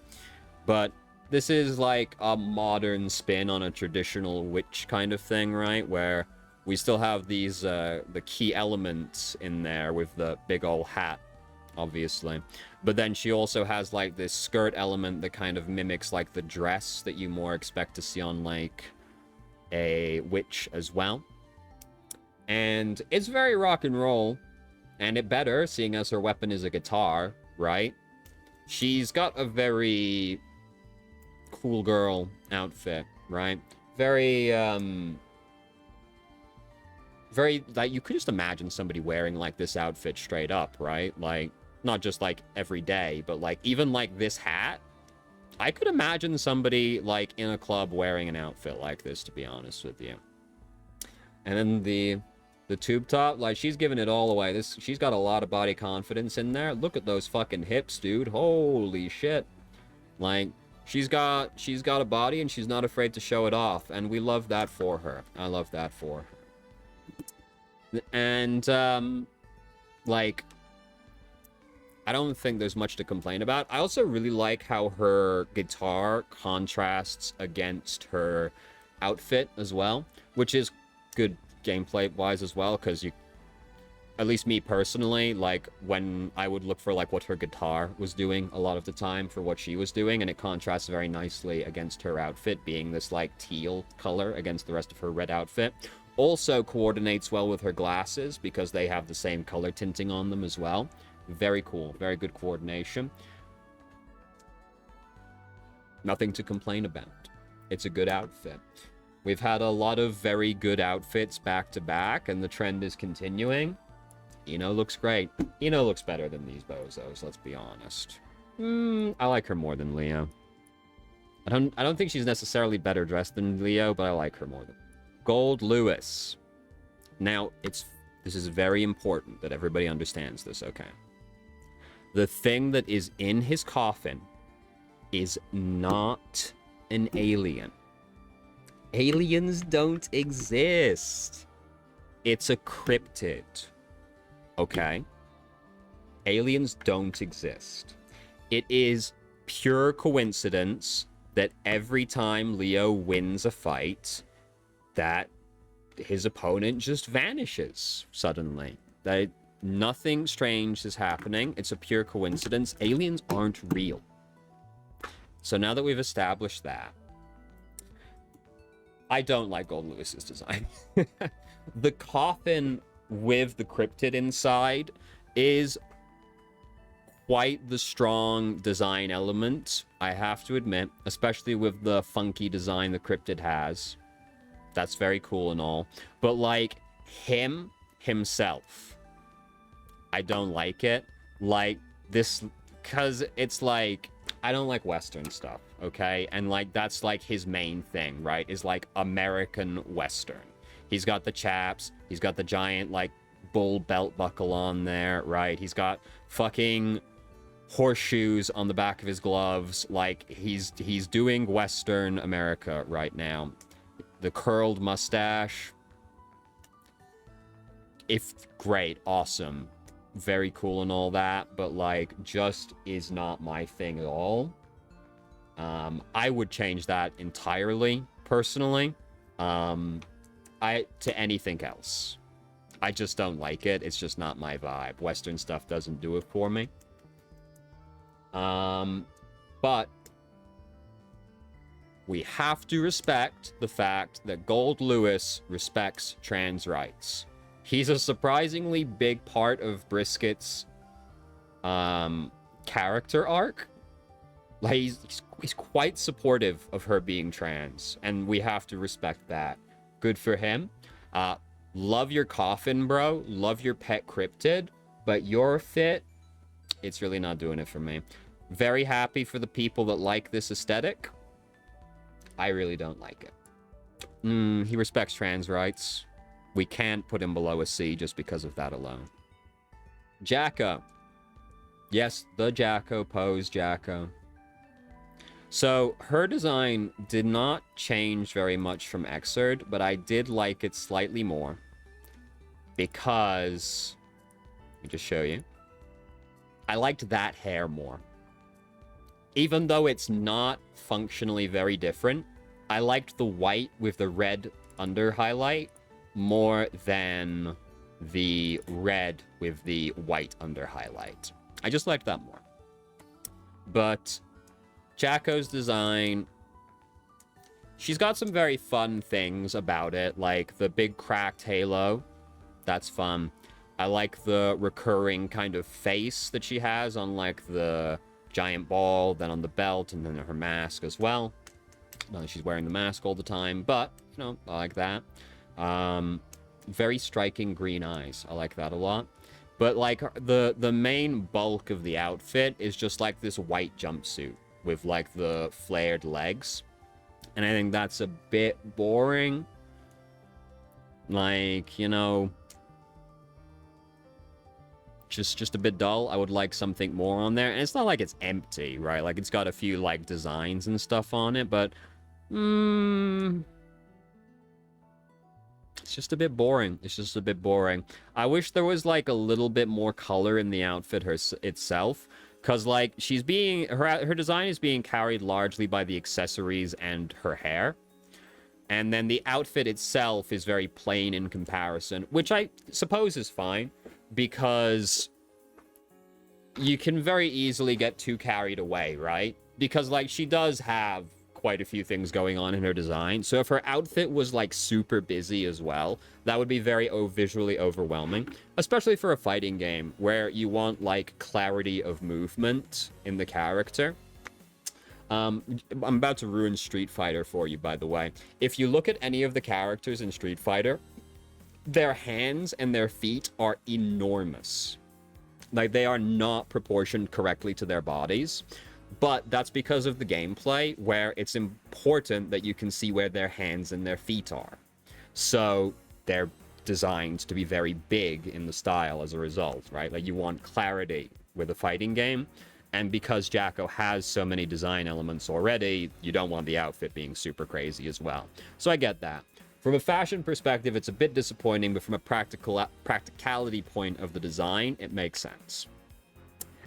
Speaker 1: But this is like a modern spin on a traditional witch kind of thing, right? Where we still have these, the key elements in there with the big old hat, obviously. But then she also has, like, this skirt element that kind of mimics, like, the dress that you more expect to see on, like, a witch as well. And it's very rock and roll. And it better, seeing as her weapon is a guitar, right? She's got a very cool girl outfit, right? Very, like, you could just imagine somebody wearing, like, this outfit straight up, right? Like, not just, like, every day, but, like, even, like, this hat. I could imagine somebody, like, in a club wearing an outfit like this, to be honest with you. And then the tube top, like, she's giving it all away. She's got a lot of body confidence in there. Look at those fucking hips, dude. Holy shit. Like, she's got a body and she's not afraid to show it off, and we love that for her. I love that for her. And, like, I don't think there's much to complain about. I also really like how her guitar contrasts against her outfit as well, which is good gameplay-wise as well, because at least me personally, like, when I would look for, like, what her guitar was doing a lot of the time for what she was doing, and it contrasts very nicely against her outfit being this, like, teal color against the rest of her red outfit. Also coordinates well with her glasses, because they have the same color tinting on them as well. Very cool. Very good coordination. Nothing to complain about. It's a good outfit. We've had a lot of very good outfits back to back, and the trend is continuing. Ino looks great. Ino looks better than these bozos, let's be honest. I like her more than Leo. I don't think she's necessarily better dressed than Leo, but I like her more than Gold Lewis. Now, this is very important that everybody understands this, okay? The thing that is in his coffin is not an alien. Aliens don't exist. It's a cryptid. Okay? Aliens don't exist. It is pure coincidence that every time Leo wins a fight, that his opponent just vanishes suddenly. That nothing strange is happening. It's a pure coincidence. Aliens aren't real. So now that we've established that, I don't like Gold Lewis's design. The coffin with the cryptid inside is quite the strong design element, I have to admit, especially with the funky design the cryptid has. That's very cool and all. But, like, himself, I don't like it. Like, this, because it's like, I don't like Western stuff, okay? And, like, that's, like, his main thing, right? Is, like, American Western. He's got the chaps. He's got the giant, like, bull belt buckle on there, right? He's got fucking horseshoes on the back of his gloves. Like, he's doing Western America right now. The curled mustache. If great, awesome. Very cool and all that, but, like, just is not my thing at all. I would change that entirely, personally, to anything else. I just don't like it. It's just not my vibe. Western stuff doesn't do it for me. But we have to respect the fact that Gold Lewis respects trans rights. He's a surprisingly big part of Brisket's character arc. Like, he's quite supportive of her being trans, and we have to respect that. Good for him. Love your coffin, bro. Love your pet cryptid, but your fit, it's really not doing it for me. Very happy for the people that like this aesthetic. I really don't like it. He respects trans rights. We can't put him below a C just because of that alone. Jacko. Yes, the Jacko pose, Jacko. So, her design did not change very much from Xrd, but I did like it slightly more. Because, let me just show you. I liked that hair more. Even though it's not functionally very different, I liked the white with the red under highlight more than the red with the white under highlight. I just liked that more. But Jacko's design, she's got some very fun things about it, like the big cracked halo. That's fun. I like the recurring kind of face that she has on, like, the giant ball, then on the belt, and then her mask as well. She's wearing the mask all the time, but, you know, I like that. Very striking green eyes. I like that a lot. But, like, the main bulk of the outfit is just, like, this white jumpsuit with, like, the flared legs. And I think that's a bit boring. Like, you know, just a bit dull. I would like something more on there. And it's not like it's empty, right? Like, it's got a few, like, designs and stuff on it, but it's just a bit boring. It's just a bit boring. I wish there was, like, a little bit more color in the outfit itself. Because, like, she's being... Her design is being carried largely by the accessories and her hair. And then the outfit itself is very plain in comparison, which I suppose is fine. Because you can very easily get too carried away, right? Because, like, she does have quite a few things going on in her design. So if her outfit was like super busy as well, that would be very visually overwhelming, especially for a fighting game where you want like clarity of movement in the character. I'm about to ruin Street Fighter for you, by the way. If you look at any of the characters in Street Fighter, their hands and their feet are enormous. Like, they are not proportioned correctly to their bodies. But that's because of the gameplay, where it's important that you can see where their hands and their feet are. So they're designed to be very big in the style as a result, right? Like, you want clarity with a fighting game. And because Jacko has so many design elements already, you don't want the outfit being super crazy as well. So I get that. From a fashion perspective, it's a bit disappointing, but from a practicality point of the design, it makes sense.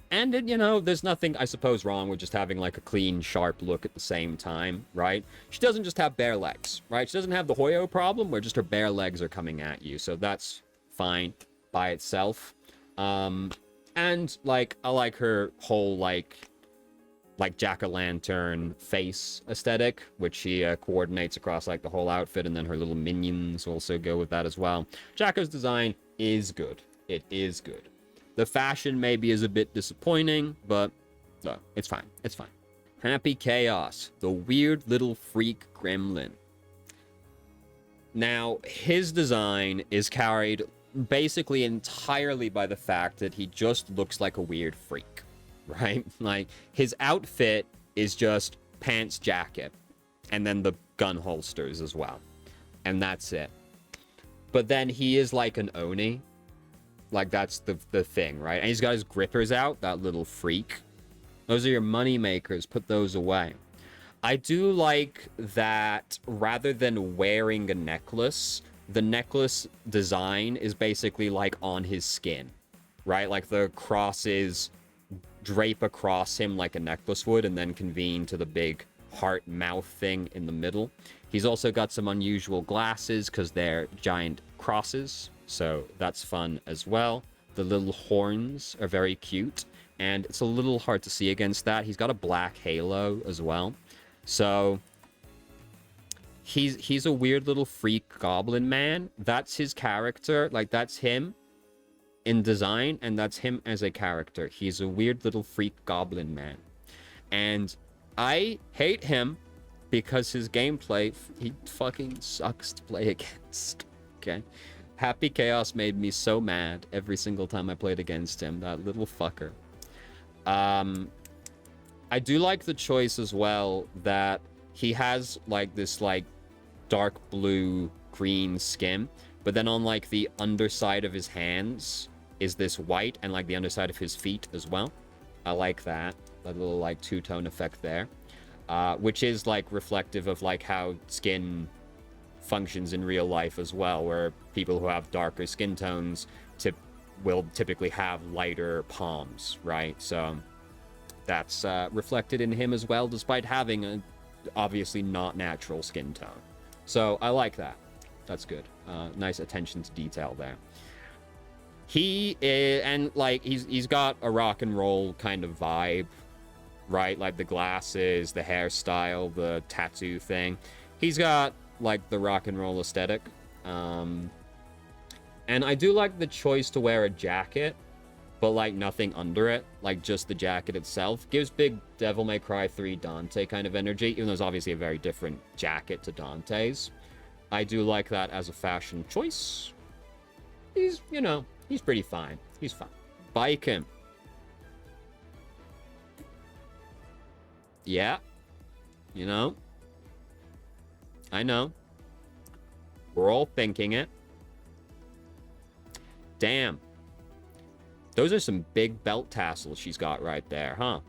Speaker 1: And, there's nothing, I suppose, wrong with just having, like, a clean, sharp look at the same time, right? She doesn't just have bare legs, right? She doesn't have the Hoyo problem where just her bare legs are coming at you. So that's fine by itself. And, like, I like her whole, like jack-o'-lantern face aesthetic, which she coordinates across, like, the whole outfit, and then her little minions also go with that as well. Jacko's design is good. It is good. The fashion maybe is a bit disappointing, but no, it's fine. It's fine. Happy Chaos, the weird little freak gremlin. Now, his design is carried basically entirely by the fact that he just looks like a weird freak, right? Like, his outfit is just pants, jacket, and then the gun holsters as well. And that's it. But then he is like an Oni. Like, that's the thing, right? And he's got his grippers out, that little freak. Those are your money makers. Put those away. I do like that rather than wearing a necklace, the necklace design is basically like on his skin, right? Like, the crosses drape across him like a necklace would and then convene to the big heart mouth thing in the middle. He's also got some unusual glasses because they're giant crosses, so that's fun as well. The little horns are very cute, and it's a little hard to see against that. He's got a black halo as well. So he's a weird little freak goblin man. That's his character. Like, that's him in design, and that's him as a character. He's a weird little freak goblin man. And I hate him because his gameplay, he fucking sucks to play against. Okay? Happy Chaos made me so mad every single time I played against him. That little fucker. I do like the choice as well that he has, like, this, like, dark blue green skin, but then on, like, the underside of his hands is this white, and, like, the underside of his feet as well. I like that little, like, two-tone effect there, which is, like, reflective of, like, how skin functions in real life as well, where people who have darker skin tones will typically have lighter palms, right? So that's reflected in him as well, despite having a obviously not natural skin tone. So I like that. That's good. Nice attention to detail there. He is, and like he's got a rock and roll kind of vibe, right? Like the glasses, the hairstyle, the tattoo thing. He's got like the rock and roll aesthetic. And I do like the choice to wear a jacket, but like nothing under it, like just the jacket itself. Gives big Devil May Cry 3 Dante kind of energy, even though it's obviously a very different jacket to Dante's. I do like that as a fashion choice. He's, you know, he's pretty fine. He's fine. Bike him. Yeah. You know. I know. We're all thinking it. Damn. Those are some big belt tassels she's got right there, huh?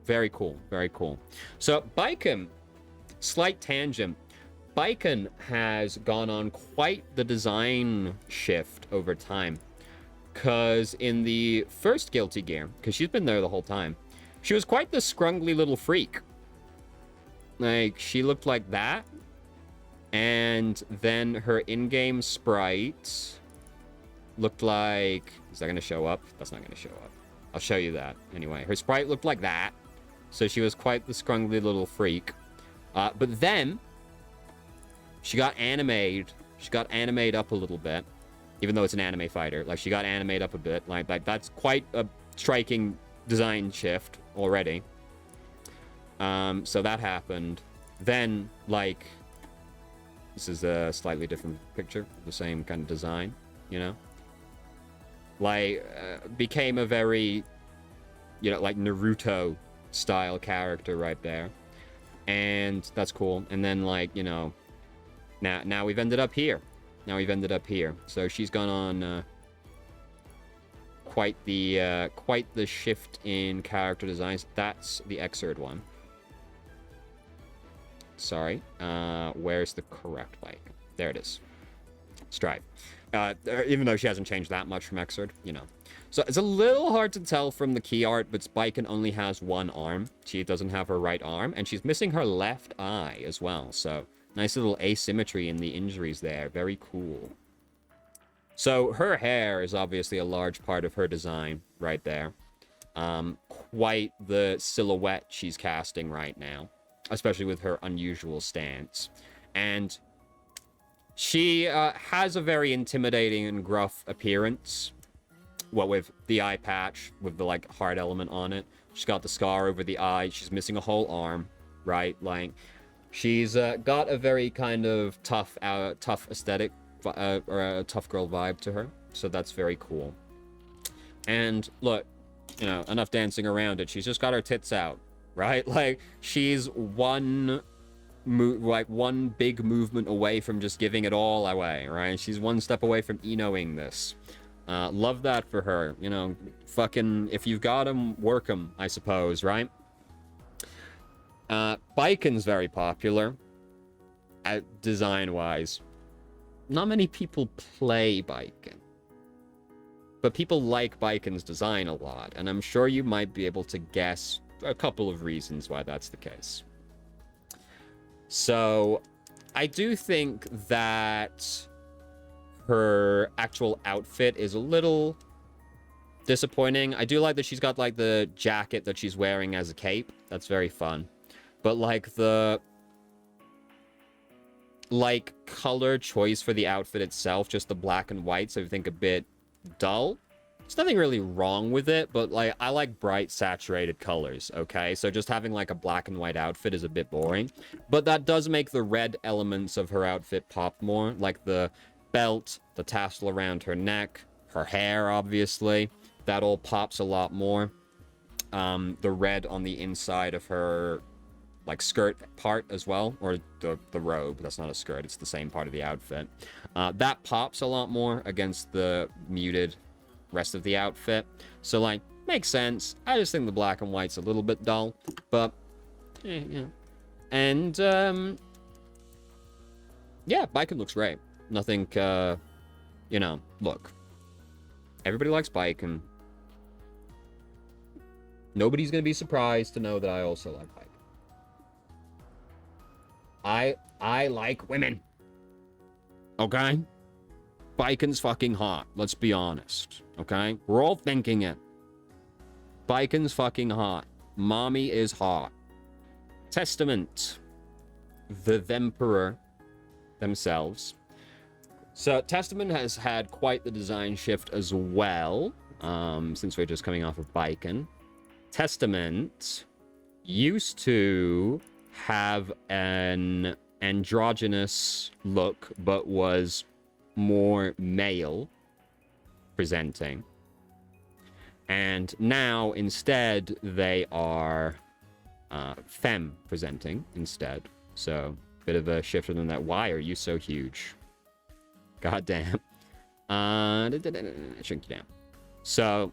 Speaker 1: Very cool. Very cool. So, Baiken, slight tangent. Baiken has gone on quite the design shift over time. Because in the first Guilty Gear, because she's been there the whole time, she was quite the scrungly little freak. Like, she looked like that. And then her in-game sprite looked like... Is that going to show up? That's not going to show up. I'll show you that. Anyway, her sprite looked like that. So she was quite the scrungly little freak. But then she got animated. She got animated up a little bit, even though it's an anime fighter. Like, she got animated up a bit. Like that's quite a striking design shift already. So that happened. Then, like, this is a slightly different picture, the same kind of design, you know? Like, became a very, you know, like Naruto style character right there. And that's cool. And then, like, you know, now we've ended up here. Now we've ended up here. So she's gone on quite the shift in character designs. That's the Xrd one. Sorry. Where's the correct bike? There it is. Strive. Even though she hasn't changed that much from Xrd, you know. So it's a little hard to tell from the key art, but Spiken only has one arm. She doesn't have her right arm, and she's missing her left eye as well. So nice little asymmetry in the injuries there. Very cool. So her hair is obviously a large part of her design right there. Quite the silhouette she's casting right now, especially with her unusual stance. And she has a very intimidating and gruff appearance. What with the eye patch, with the, like, heart element on it. She's got the scar over the eye. She's missing a whole arm, right? Like, she's got a very kind of tough aesthetic, or a tough girl vibe to her. So that's very cool. And look, you know, enough dancing around it. She's just got her tits out, right? Like, she's one big movement away from just giving it all away, right? She's one step away from Enoing this. Love that for her. You know, fucking, if you've got them, work them, I suppose, right? Biken's very popular, design-wise. Not many people play Biken, but people like Biken's design a lot, and I'm sure you might be able to guess a couple of reasons why that's the case. So, I do think that her actual outfit is a little disappointing. I do like that she's got, like, the jacket that she's wearing as a cape. That's very fun. But, like, the, like, color choice for the outfit itself, just the black and white, so I think a bit dull. There's nothing really wrong with it, but, like, I like bright, saturated colors, okay? So just having, like, a black and white outfit is a bit boring. But that does make the red elements of her outfit pop more, like the belt, the tassel around her neck, her hair, obviously. That all pops a lot more. The red on the inside of her, like, skirt part as well, or the robe. That's not a skirt, it's the same part of the outfit. That pops a lot more against the muted rest of the outfit. So, like, makes sense. I just think the black and white's a little bit dull, but yeah. And yeah, Biken looks great. Nothing, you know, look. Everybody likes Biken. Nobody's gonna be surprised to know that I also like Biken. I like women. Okay? Biken's fucking hot. Let's be honest. Okay? We're all thinking it. Biken's fucking hot. Mommy is hot. Testament. The Themperor themselves. So, Testament has had quite the design shift as well, since we're just coming off of Biken. Testament used to have an androgynous look, but was more male presenting. And now, instead, they are femme presenting instead. So, bit of a shift in that. Why are you so huge? God damn. Shrink you down. So,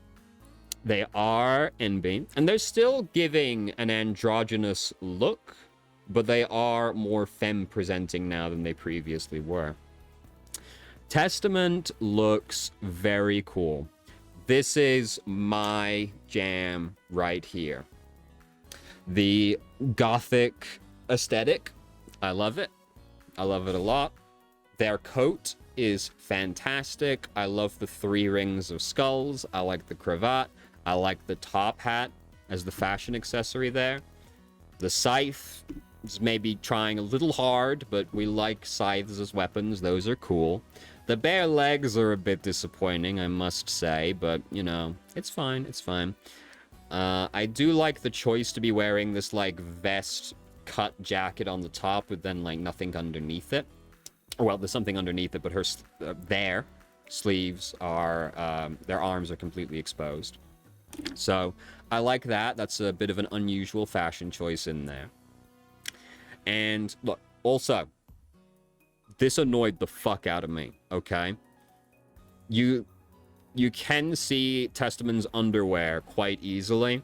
Speaker 1: they are NB, and they're still giving an androgynous look, but they are more femme presenting now than they previously were. Testament looks very cool. This is my jam right here. The gothic aesthetic. I love it. I love it a lot. Their coat is fantastic. I love the 3 rings of skulls. I like the cravat. I like the top hat as the fashion accessory there. The scythe, It's maybe trying a little hard, but we like scythes as weapons. Those are cool. The bare legs are a bit disappointing, I must say, but, you know, it's fine, it's fine. I do like the choice to be wearing this, like, vest cut jacket on the top with then, like, nothing underneath it. Well, there's something underneath it, but their sleeves are, their arms are completely exposed. So, I like that. That's a bit of an unusual fashion choice in there. And, look, also, this annoyed the fuck out of me, okay? You can see Testament's underwear quite easily,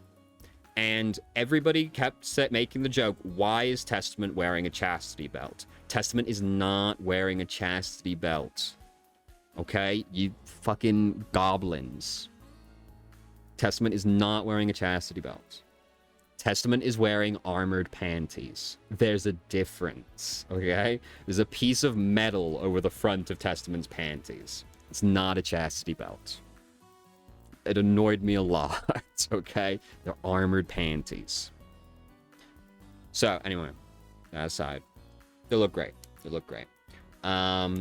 Speaker 1: and everybody kept making the joke, why is Testament wearing a chastity belt? Testament is not wearing a chastity belt, okay? You fucking goblins. Testament is not wearing a chastity belt. Testament is wearing armored panties. There's a difference, okay? There's a piece of metal over the front of Testament's panties. It's not a chastity belt. It annoyed me a lot, okay? They're armored panties. So, anyway, that aside, they look great. They look great. I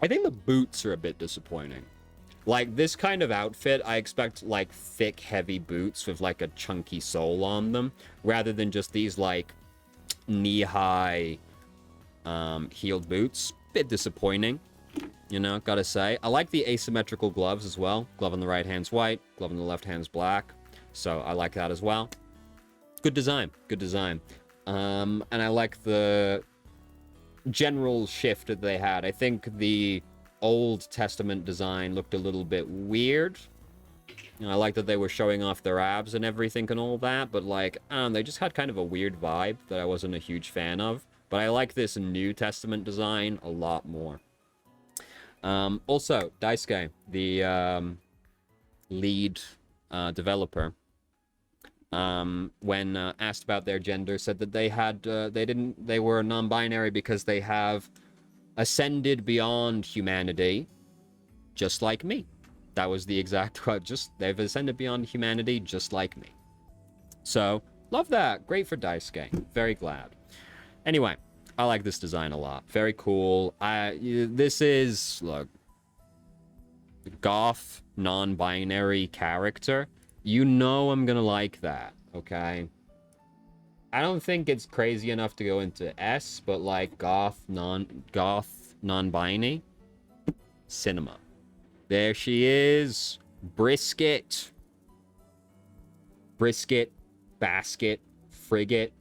Speaker 1: think the boots are a bit disappointing. Like, this kind of outfit, I expect, like, thick, heavy boots with, like, a chunky sole on them, rather than just these, like, knee-high, heeled boots. Bit disappointing, you know, gotta say. I like the asymmetrical gloves as well. Glove on the right hand's white, glove on the left hand's black. So, I like that as well. Good design, good design. And I like the general shift that they had. I think the Old Testament design looked a little bit weird. You know, I like that they were showing off their abs and everything and all that, but like, they just had kind of a weird vibe that I wasn't a huge fan of. But I like this New Testament design a lot more. Also, Daisuke, the lead developer, when asked about their gender, said that they were non-binary because they have ascended beyond humanity, just like me. That was the exact quote. They've ascended beyond humanity, just like me. So, love that. Great for Daisuke. Very glad. Anyway, I like this design a lot. Very cool. This is, look, goth, non-binary character. You know I'm gonna like that, okay? I don't think it's crazy enough to go into S, but like goth, non-binary, cinema. There she is. Brisket. Brisket, basket, frigate,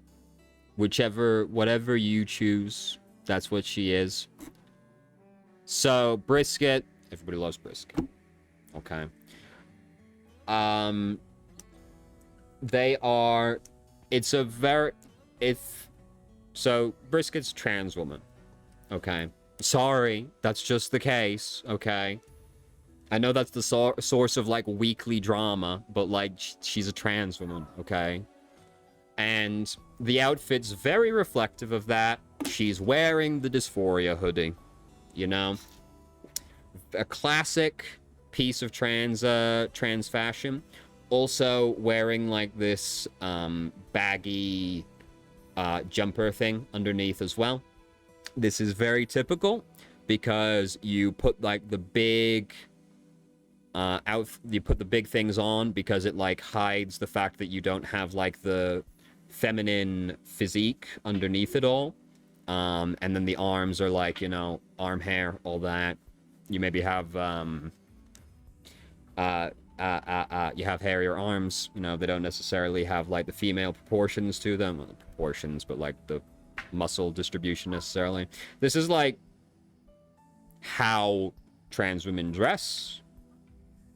Speaker 1: whatever you choose, that's what she is. So, brisket, everybody loves brisket. Okay. So, Brisket's trans woman. Okay. Sorry, that's just the case, okay? I know that's the source of, like, weekly drama, but, like, she's a trans woman, okay? And the outfit's very reflective of that. She's wearing the dysphoria hoodie, you know? A classic piece of trans fashion. Also wearing, like, this baggy jumper thing underneath as well. This is very typical because you put, like, the big you put the big things on because it, like, hides the fact that you don't have, like, the feminine physique underneath it all. And then the arms are, like, you know, arm hair, all that. You maybe have you have hairier arms, you know, they don't necessarily have, like, the female proportions to them. Well, proportions, but, like, the muscle distribution necessarily. This is, like, how trans women dress.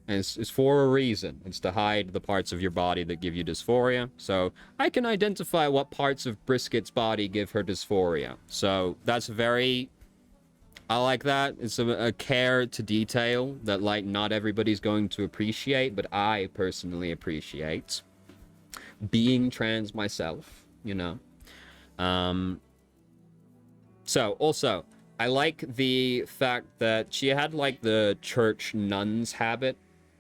Speaker 1: And it's for a reason. It's to hide the parts of your body that give you dysphoria. So I can identify what parts of Brisket's body give her dysphoria. So that's very... I like that. It's a care to detail that, like, not everybody's going to appreciate, but I personally appreciate. Being trans myself, you know. So, also, I like the fact that she had, like, the church nun's habit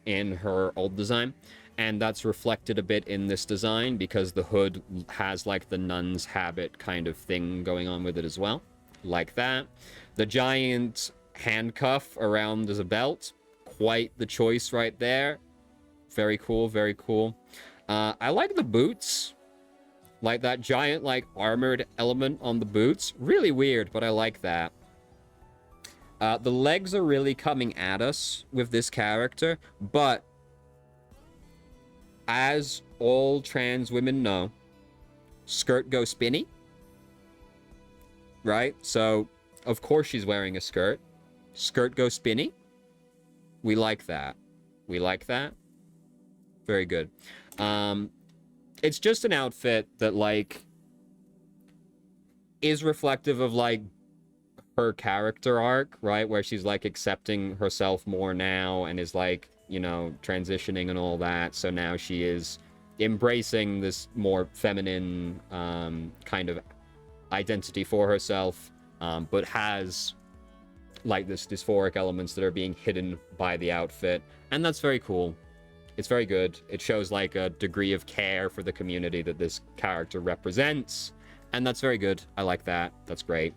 Speaker 1: in her old design. And that's reflected a bit in this design because the hood has like the nun's habit kind of thing going on with it as well. Like that. The giant handcuff around as a belt. Quite the choice right there. Very cool, very cool. I like the boots. Like that giant, like, armored element on the boots. Really weird, but I like that. The legs are really coming at us with this character, but as all trans women know, skirt go spinny. Right? So, of course she's wearing a skirt. Skirt go spinny. We like that. We like that. Very good. It's just an outfit that, like, is reflective of, like, her character arc, right? Where she's, like, accepting herself more now and is, like, you know, transitioning and all that. So now she is embracing this more feminine kind of identity for herself, but has, like, this dysphoric elements that are being hidden by the outfit. And that's very cool. It's very good. It shows, like, a degree of care for the community that this character represents. And that's very good. I like that. That's great.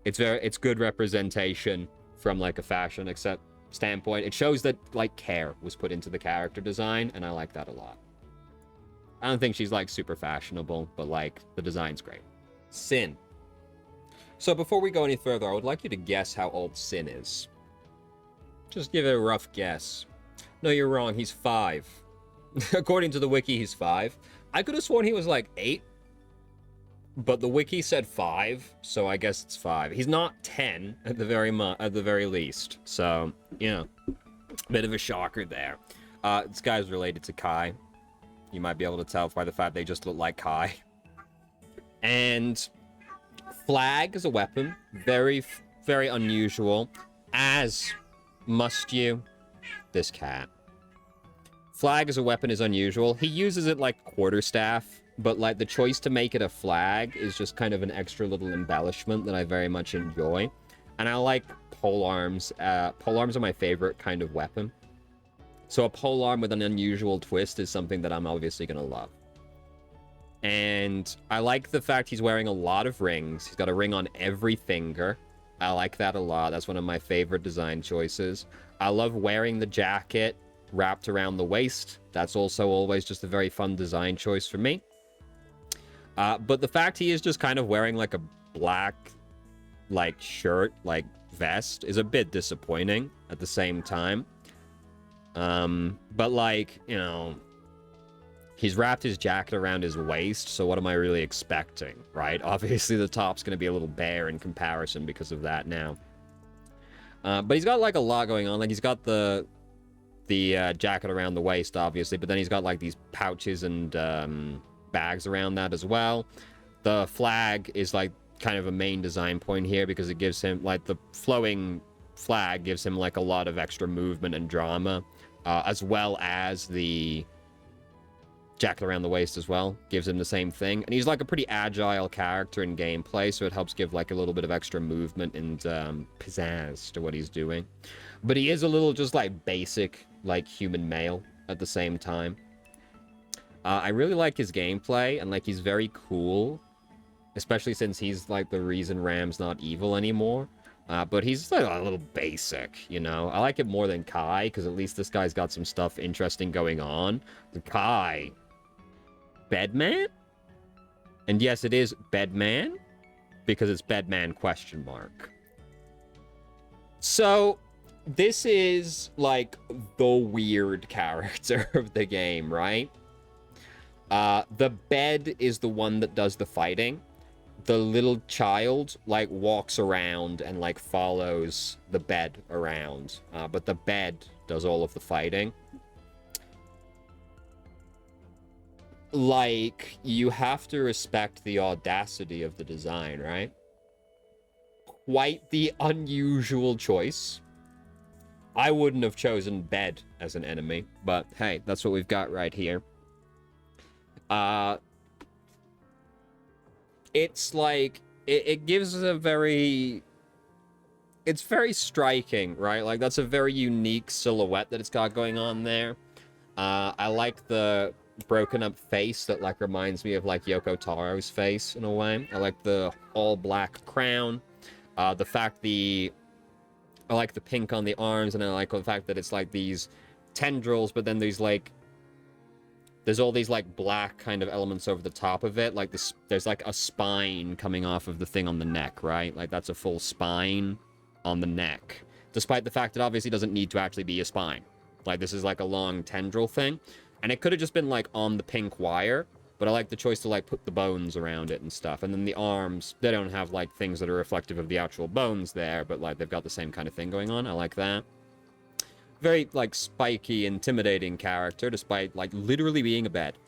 Speaker 1: It's good representation from, like, a fashion standpoint. It shows that, like, care was put into the character design, and I like that a lot. I don't think she's, like, super fashionable, but, like, the design's great. Sin. So before we go any further, I would like you to guess how old Sin is. Just give it a rough guess. No, you're wrong. He's 5. According to the wiki, he's 5. I could have sworn he was, like, 8. But the wiki said 5, so I guess it's 5. He's not 10 at the very least. So, you know, bit of a shocker there. This guy's related to Kai. You might be able to tell by the fact they just look like Kai. And flag is a weapon. Very, very unusual. As must you. This cat. Flag as a weapon is unusual. He uses it like quarterstaff. But, like, the choice to make it a flag is just kind of an extra little embellishment that I very much enjoy. And I like polearms. Polearms are my favorite kind of weapon. So a polearm with an unusual twist is something that I'm obviously going to love. And I like the fact he's wearing a lot of rings. He's got a ring on every finger. I like that a lot. That's one of my favorite design choices. I love wearing the jacket wrapped around the waist. That's also always just a very fun design choice for me. But the fact he is just kind of wearing, like, a black, like, shirt, like, vest is a bit disappointing at the same time. But, like, you know, he's wrapped his jacket around his waist, so what am I really expecting, right? Obviously, the top's going to be a little bare in comparison because of that now. But he's got, like, a lot going on. Like, he's got the jacket around the waist, obviously, but then he's got, like, these pouches and bags around that as well. The flag is, like, kind of a main design point here because it gives him, like, the flowing flag gives him, like, a lot of extra movement and drama, as well as the jacket around the waist as well gives him the same thing. And he's, like, a pretty agile character in gameplay, so it helps give, like, a little bit of extra movement and pizzazz to what he's doing. But he is a little just, like, basic, like, human male at the same time. I really like his gameplay, and, like, he's very cool, especially since he's, like, the reason Ram's not evil anymore. But he's, like, a little basic, you know? I like it more than Kai, because at least this guy's got some stuff interesting going on. The Kai. Bedman? And yes, it is Bedman, because it's Bedman ? So, this is, like, the weird character of the game, right? The bed is the one that does the fighting. The little child, like, walks around and, like, follows the bed around. But the bed does all of the fighting. Like, you have to respect the audacity of the design, right? Quite the unusual choice. I wouldn't have chosen bed as an enemy, but hey, that's what we've got right here. It's like, it gives a very, it's very striking, right? Like, that's a very unique silhouette that it's got going on there. I like the broken up face that like reminds me of like Yoko Taro's face in a way. I like the all black crown. The fact I like the pink on the arms, and I like the fact that it's like these tendrils, but then there's all these like black kind of elements over the top of it. Like this, there's like a spine coming off of the thing on the neck, right? Like that's a full spine on the neck. Despite the fact it obviously doesn't need to actually be a spine. Like this is like a long tendril thing. And it could have just been like on the pink wire, but I like the choice to like put the bones around it and stuff. And then the arms, they don't have like things that are reflective of the actual bones there, but like they've got the same kind of thing going on. I like that. Very like spiky, intimidating character, despite like literally being a bed.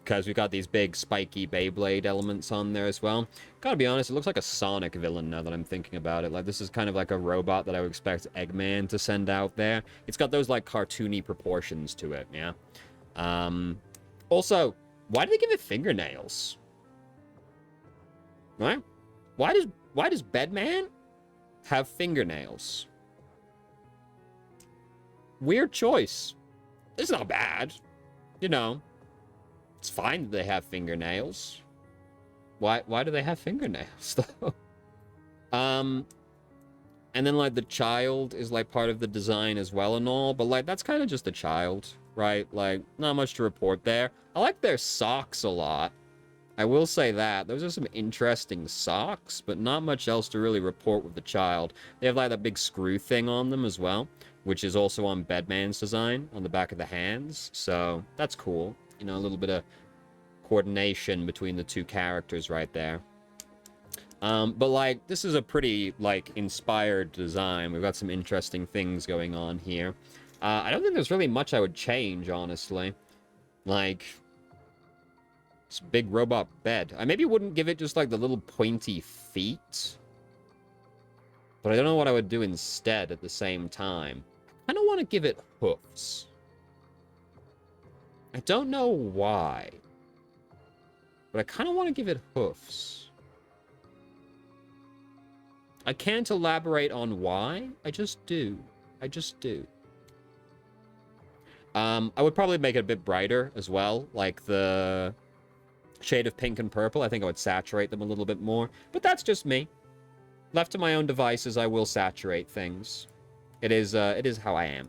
Speaker 1: Because we've got these big spiky Beyblade elements on there as well. Gotta be honest, it looks like a Sonic villain now that I'm thinking about it. Like this is kind of like a robot that I would expect Eggman to send out there. It's got those like cartoony proportions to it, yeah. Also, why do they give it fingernails? Right? Why does Bedman have fingernails? Weird choice. It's not bad. You know, it's fine that they have fingernails. Why do they have fingernails though? And then like the child is like part of the design as well and all, but like that's kind of just a child, right? Like not much to report there. I like their socks a lot. I will say that. Those are some interesting socks, but not much else to really report with the child. They have like that big screw thing on them as well, which is also on Bedman's design on the back of the hands. So that's cool. You know, a little bit of coordination between the two characters right there. But like, this is a pretty like inspired design. We've got some interesting things going on here. I don't think there's really much I would change, honestly. Like, it's a big robot bed. I maybe wouldn't give it just like the little pointy feet. But I don't know what I would do instead at the same time. I don't want to give it hoofs. I don't know why. But I kind of want to give it hoofs. I can't elaborate on why. I just do. I just do. I would probably make it a bit brighter as well. Like the shade of pink and purple. I think I would saturate them a little bit more. But that's just me. Left to my own devices, I will saturate things. It is how I am.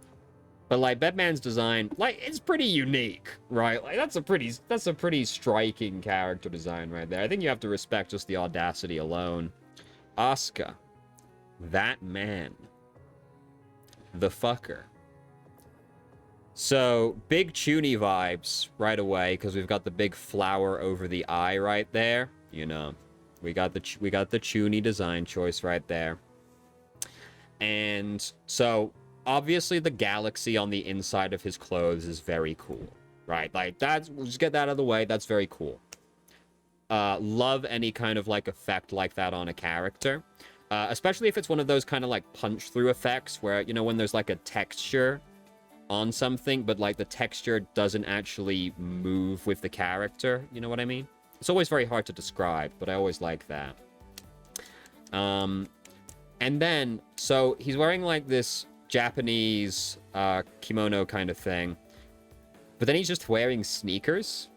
Speaker 1: But like Bedman's design, like it's pretty unique, right? Like that's a pretty striking character design right there. I think you have to respect just the audacity alone. Asuka. That man. The fucker. So, big Chuny vibes right away, because we've got the big flower over the eye right there. You know, we got the Chuny design choice right there. And so, obviously the galaxy on the inside of his clothes is very cool, right? Like, we'll just get that out of the way. That's very cool. Love any kind of, like, effect like that on a character. Especially if it's one of those kind of, like, punch-through effects where, you know, when there's, like, a texture on something, but, like, the texture doesn't actually move with the character. You know what I mean? It's always very hard to describe, but I always like that. And then, so, he's wearing, like, this Japanese kimono kind of thing. But then he's just wearing sneakers.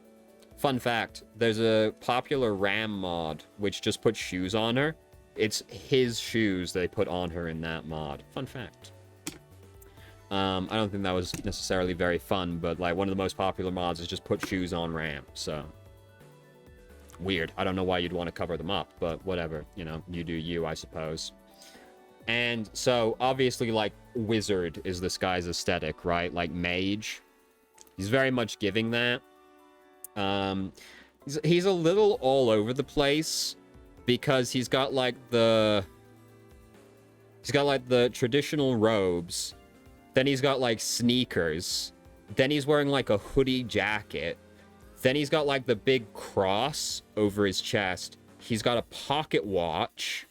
Speaker 1: Fun fact, there's a popular Ram mod which just puts shoes on her. It's his shoes they put on her in that mod. Fun fact. I don't think that was necessarily very fun, but like one of the most popular mods is just put shoes on Ram, so weird. I don't know why you'd want to cover them up, but whatever, you know, you do you, I suppose. And so obviously like wizard is this guy's aesthetic, right? Like mage. He's very much giving that. He's a little all over the place because he's got like the traditional robes. Then he's got like sneakers. Then he's wearing like a hoodie jacket. Then he's got like the big cross over his chest. He's got a pocket watch,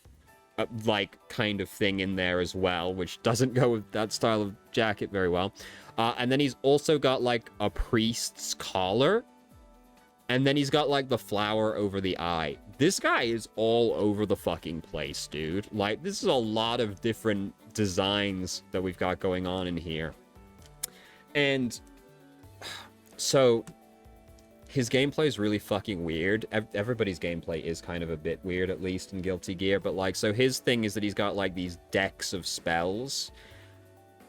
Speaker 1: like kind of thing in there as well, which doesn't go with that style of jacket very well. And then he's also got like a priest's collar. And then he's got like the flower over the eye. This guy is all over the fucking place, dude. Like, this is a lot of different designs that we've got going on in here. And So his gameplay is really fucking weird. Everybody's gameplay is kind of a bit weird, at least in Guilty Gear. But like, so his thing is that he's got like these decks of spells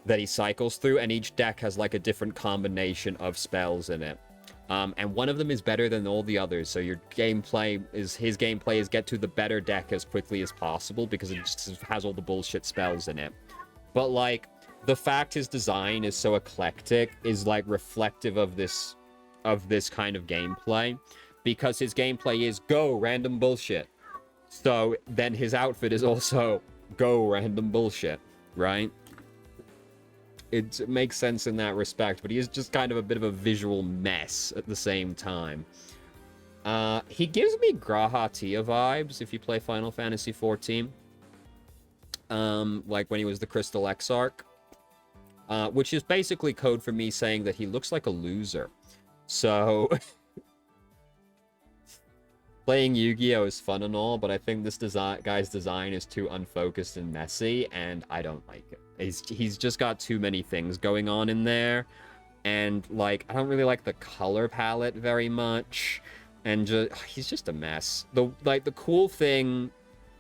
Speaker 1: that he cycles through, and each deck has like a different combination of spells in it. And one of them is better than all the others. So his gameplay is get to the better deck as quickly as possible because it just has all the bullshit spells in it. But like, the fact his design is so eclectic is like reflective of this kind of gameplay, because his gameplay is go random bullshit. So then his outfit is also go random bullshit, right? It makes sense in that respect, but he is just kind of a bit of a visual mess at the same time. He gives me Graha Tia vibes if you play Final Fantasy XIV. Like when he was the Crystal Exarch. Which is basically code for me saying that he looks like a loser. So, playing Yu-Gi-Oh! Is fun and all, but I think this guy's design is too unfocused and messy, and I don't like it. He's just got too many things going on in there, and, like, I don't really like the color palette very much, and he's just a mess. The cool thing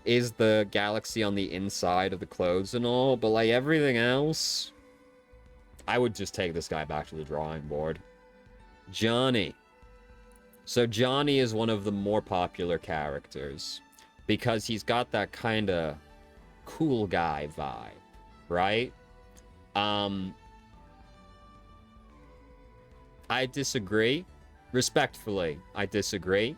Speaker 1: is the galaxy on the inside of the clothes and all, but, like, everything else, I would just take this guy back to the drawing board. Johnny. So Johnny is one of the more popular characters because he's got that kind of cool guy vibe, right? I disagree. Respectfully, I disagree.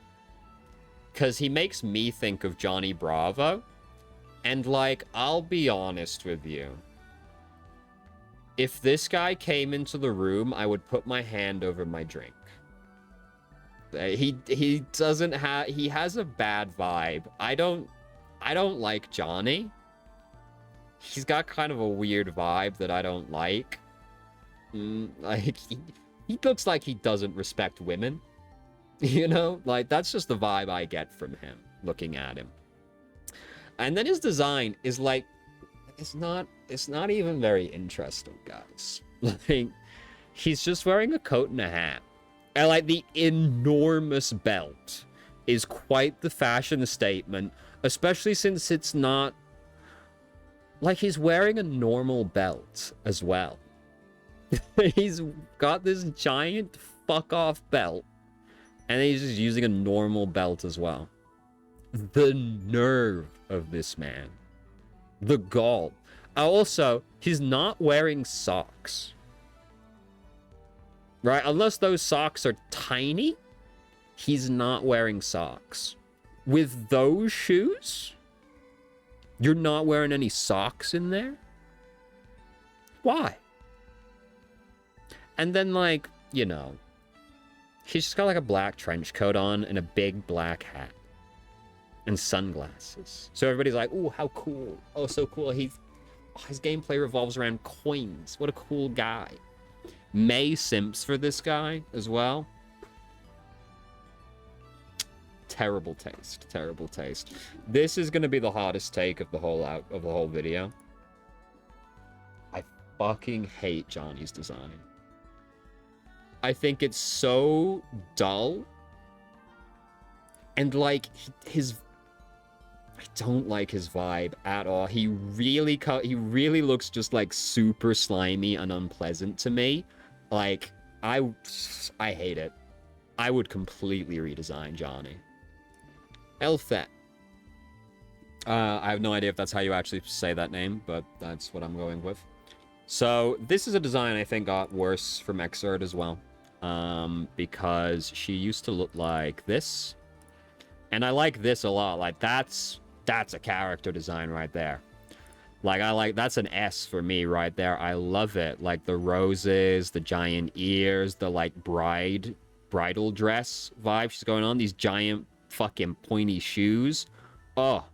Speaker 1: Because he makes me think of Johnny Bravo. And, like, I'll be honest with you. If this guy came into the room, I would put my hand over my drink. He doesn't have... He has a bad vibe. I don't like Johnny. He's got kind of a weird vibe that I don't like. Like, he looks like he doesn't respect women. You know? Like, that's just the vibe I get from him, looking at him. And then his design is like... It's not even very interesting, guys. Like, he's just wearing a coat and a hat. And, like, the enormous belt is quite the fashion statement, especially since it's not... Like, he's wearing a normal belt as well. He's got this giant fuck-off belt, and he's just using a normal belt as well. The nerve of this man. The gall. Also, he's not wearing socks. Right? Unless those socks are tiny, he's not wearing socks. With those shoes, you're not wearing any socks in there? Why? And then, like, you know, he's just got like a black trench coat on and a big black hat. And sunglasses. So everybody's like, ooh, how cool. Oh, so cool. His gameplay revolves around coins. What a cool guy. May simps for this guy as well. Terrible taste. Terrible taste. This is going to be the hottest take of the whole video. I fucking hate Johnny's design. I think it's so dull. And, like, I don't like his vibe at all. He really looks just, like, super slimy and unpleasant to me. Like, I hate it. I would completely redesign Johnny. Elfet. I have no idea if that's how you actually say that name, but that's what I'm going with. So, this is a design I think got worse from Xrd as well. Because she used to look like this. And I like this a lot. Like, that's a character design right there. Like, that's an S for me right there. I love it. Like, the roses, the giant ears, the, like, bridal dress vibe she's going on. These giant fucking pointy shoes. Oh.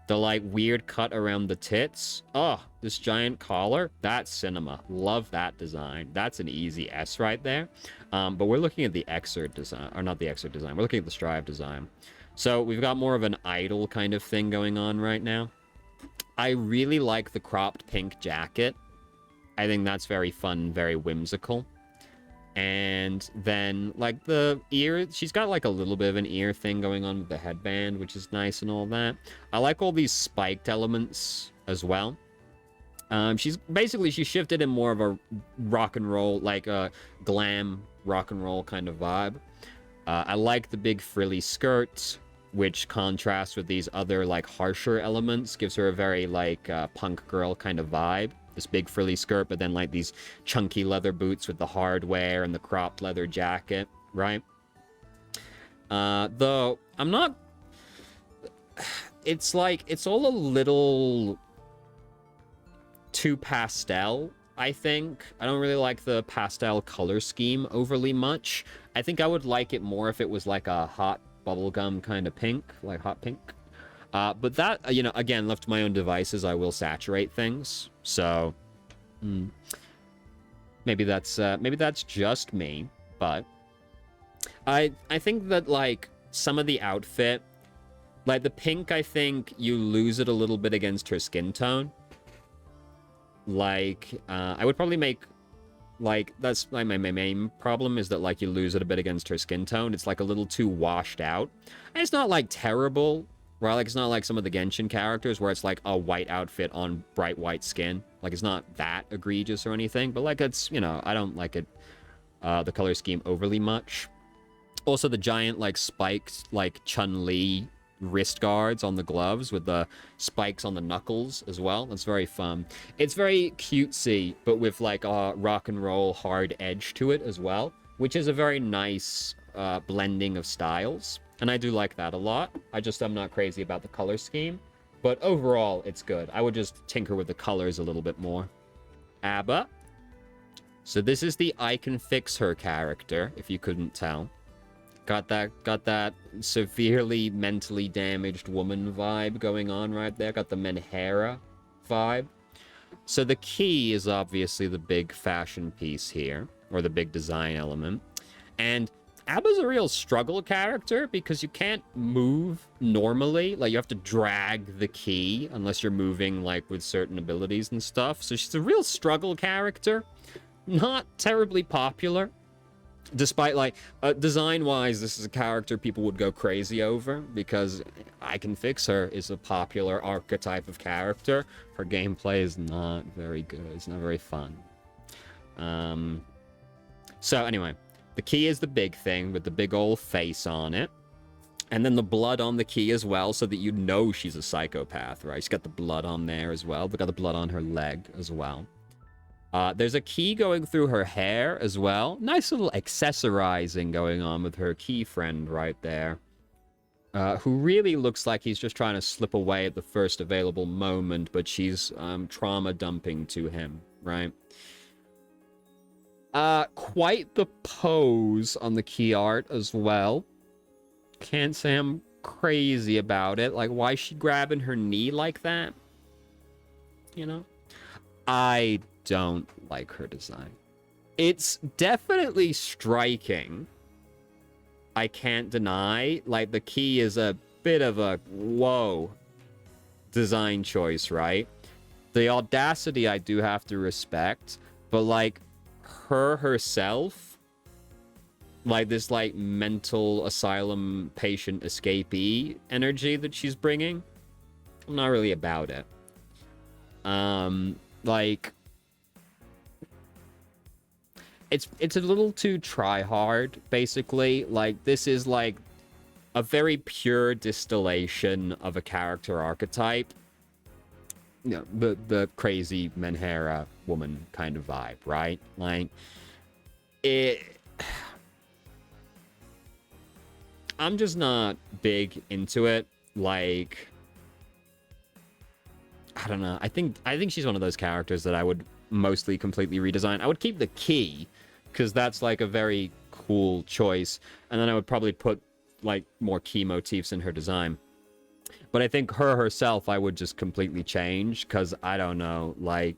Speaker 1: The, like, weird cut around the tits. Oh, this giant collar. That's cinema. Love that design. That's an easy S right there. But we're looking at the Xrd design. Or not the Xrd design. We're looking at the Strive design. So we've got more of an idol kind of thing going on right now. I really like the cropped pink jacket. I think that's very fun, very whimsical. And then, like, the ear, she's got, like, a little bit of an ear thing going on with the headband, which is nice and all that. I like all these spiked elements as well. She shifted in more of a rock and roll, like a glam rock and roll kind of vibe. I like the big frilly skirt, which contrasts with these other, like, harsher elements. Gives her a very, like, punk girl kind of vibe. This big frilly skirt, but then, like, these chunky leather boots with the hardware and the cropped leather jacket, right? Though, I'm not... It's, like, it's all a little too pastel, I think. I don't really like the pastel color scheme overly much. I think I would like it more if it was, like, a hot bubblegum kind of pink, like hot pink. But that, you know, again, left to my own devices, I will saturate things. So, maybe that's just me. But I think that, like, some of the outfit, like the pink, I think you lose it a little bit against her skin tone. Like, I would probably make, like, that's like my main problem is that, like, you lose it a bit against her skin tone. It's, like, a little too washed out. And it's not, like, terrible. Right, like, it's not like some of the Genshin characters where it's, like, a white outfit on bright white skin. Like, it's not that egregious or anything, but, like, it's, you know, I don't like it, the color scheme overly much. Also, the giant, like, spiked, like, Chun-Li wrist guards on the gloves with the spikes on the knuckles as well. That's very fun. It's very cutesy, but with, like, a rock and roll hard edge to it as well, which is a very nice blending of styles. And I do like that a lot. I'm not crazy about the color scheme. But overall, it's good. I would just tinker with the colors a little bit more. ABBA. So this is the I Can Fix Her character, if you couldn't tell. Got that severely mentally damaged woman vibe going on right there. Got the Menhera vibe. So the key is obviously the big fashion piece here, or the big design element. And ABBA's a real struggle character because you can't move normally. Like, you have to drag the key unless you're moving, like, with certain abilities and stuff. So she's a real struggle character. Not terribly popular. Despite, like, design-wise, this is a character people would go crazy over because I Can Fix Her is a popular archetype of character. Her gameplay is not very good. It's not very fun. So, anyway. The key is the big thing with the big old face on it. And then the blood on the key as well, so that you know she's a psychopath, right? She's got the blood on there as well. They've got the blood on her leg as well. There's a key going through her hair as well. Nice little accessorizing going on with her key friend right there. Who really looks like he's just trying to slip away at the first available moment, but she's trauma dumping to him, right? Quite the pose on the key art as well. Can't say I'm crazy about it. Like, why is she grabbing her knee like that? You know? I don't like her design. It's definitely striking. I can't deny. Like, the key is a bit of a, whoa, design choice, right? The audacity I do have to respect, but, like, her herself, like, this, like, mental asylum patient escapee energy that she's bringing, I'm not really about it. Like, it's a little too try-hard, basically. Like, this is, like, a very pure distillation of a character archetype. You know, the crazy Menhera woman kind of vibe, right? Like, I'm just not big into it. Like, I don't know. I think she's one of those characters that I would mostly completely redesign. I would keep the key, because that's, like, a very cool choice. And then I would probably put, like, more key motifs in her design. But I think her herself, I would just completely change, because, I don't know, like,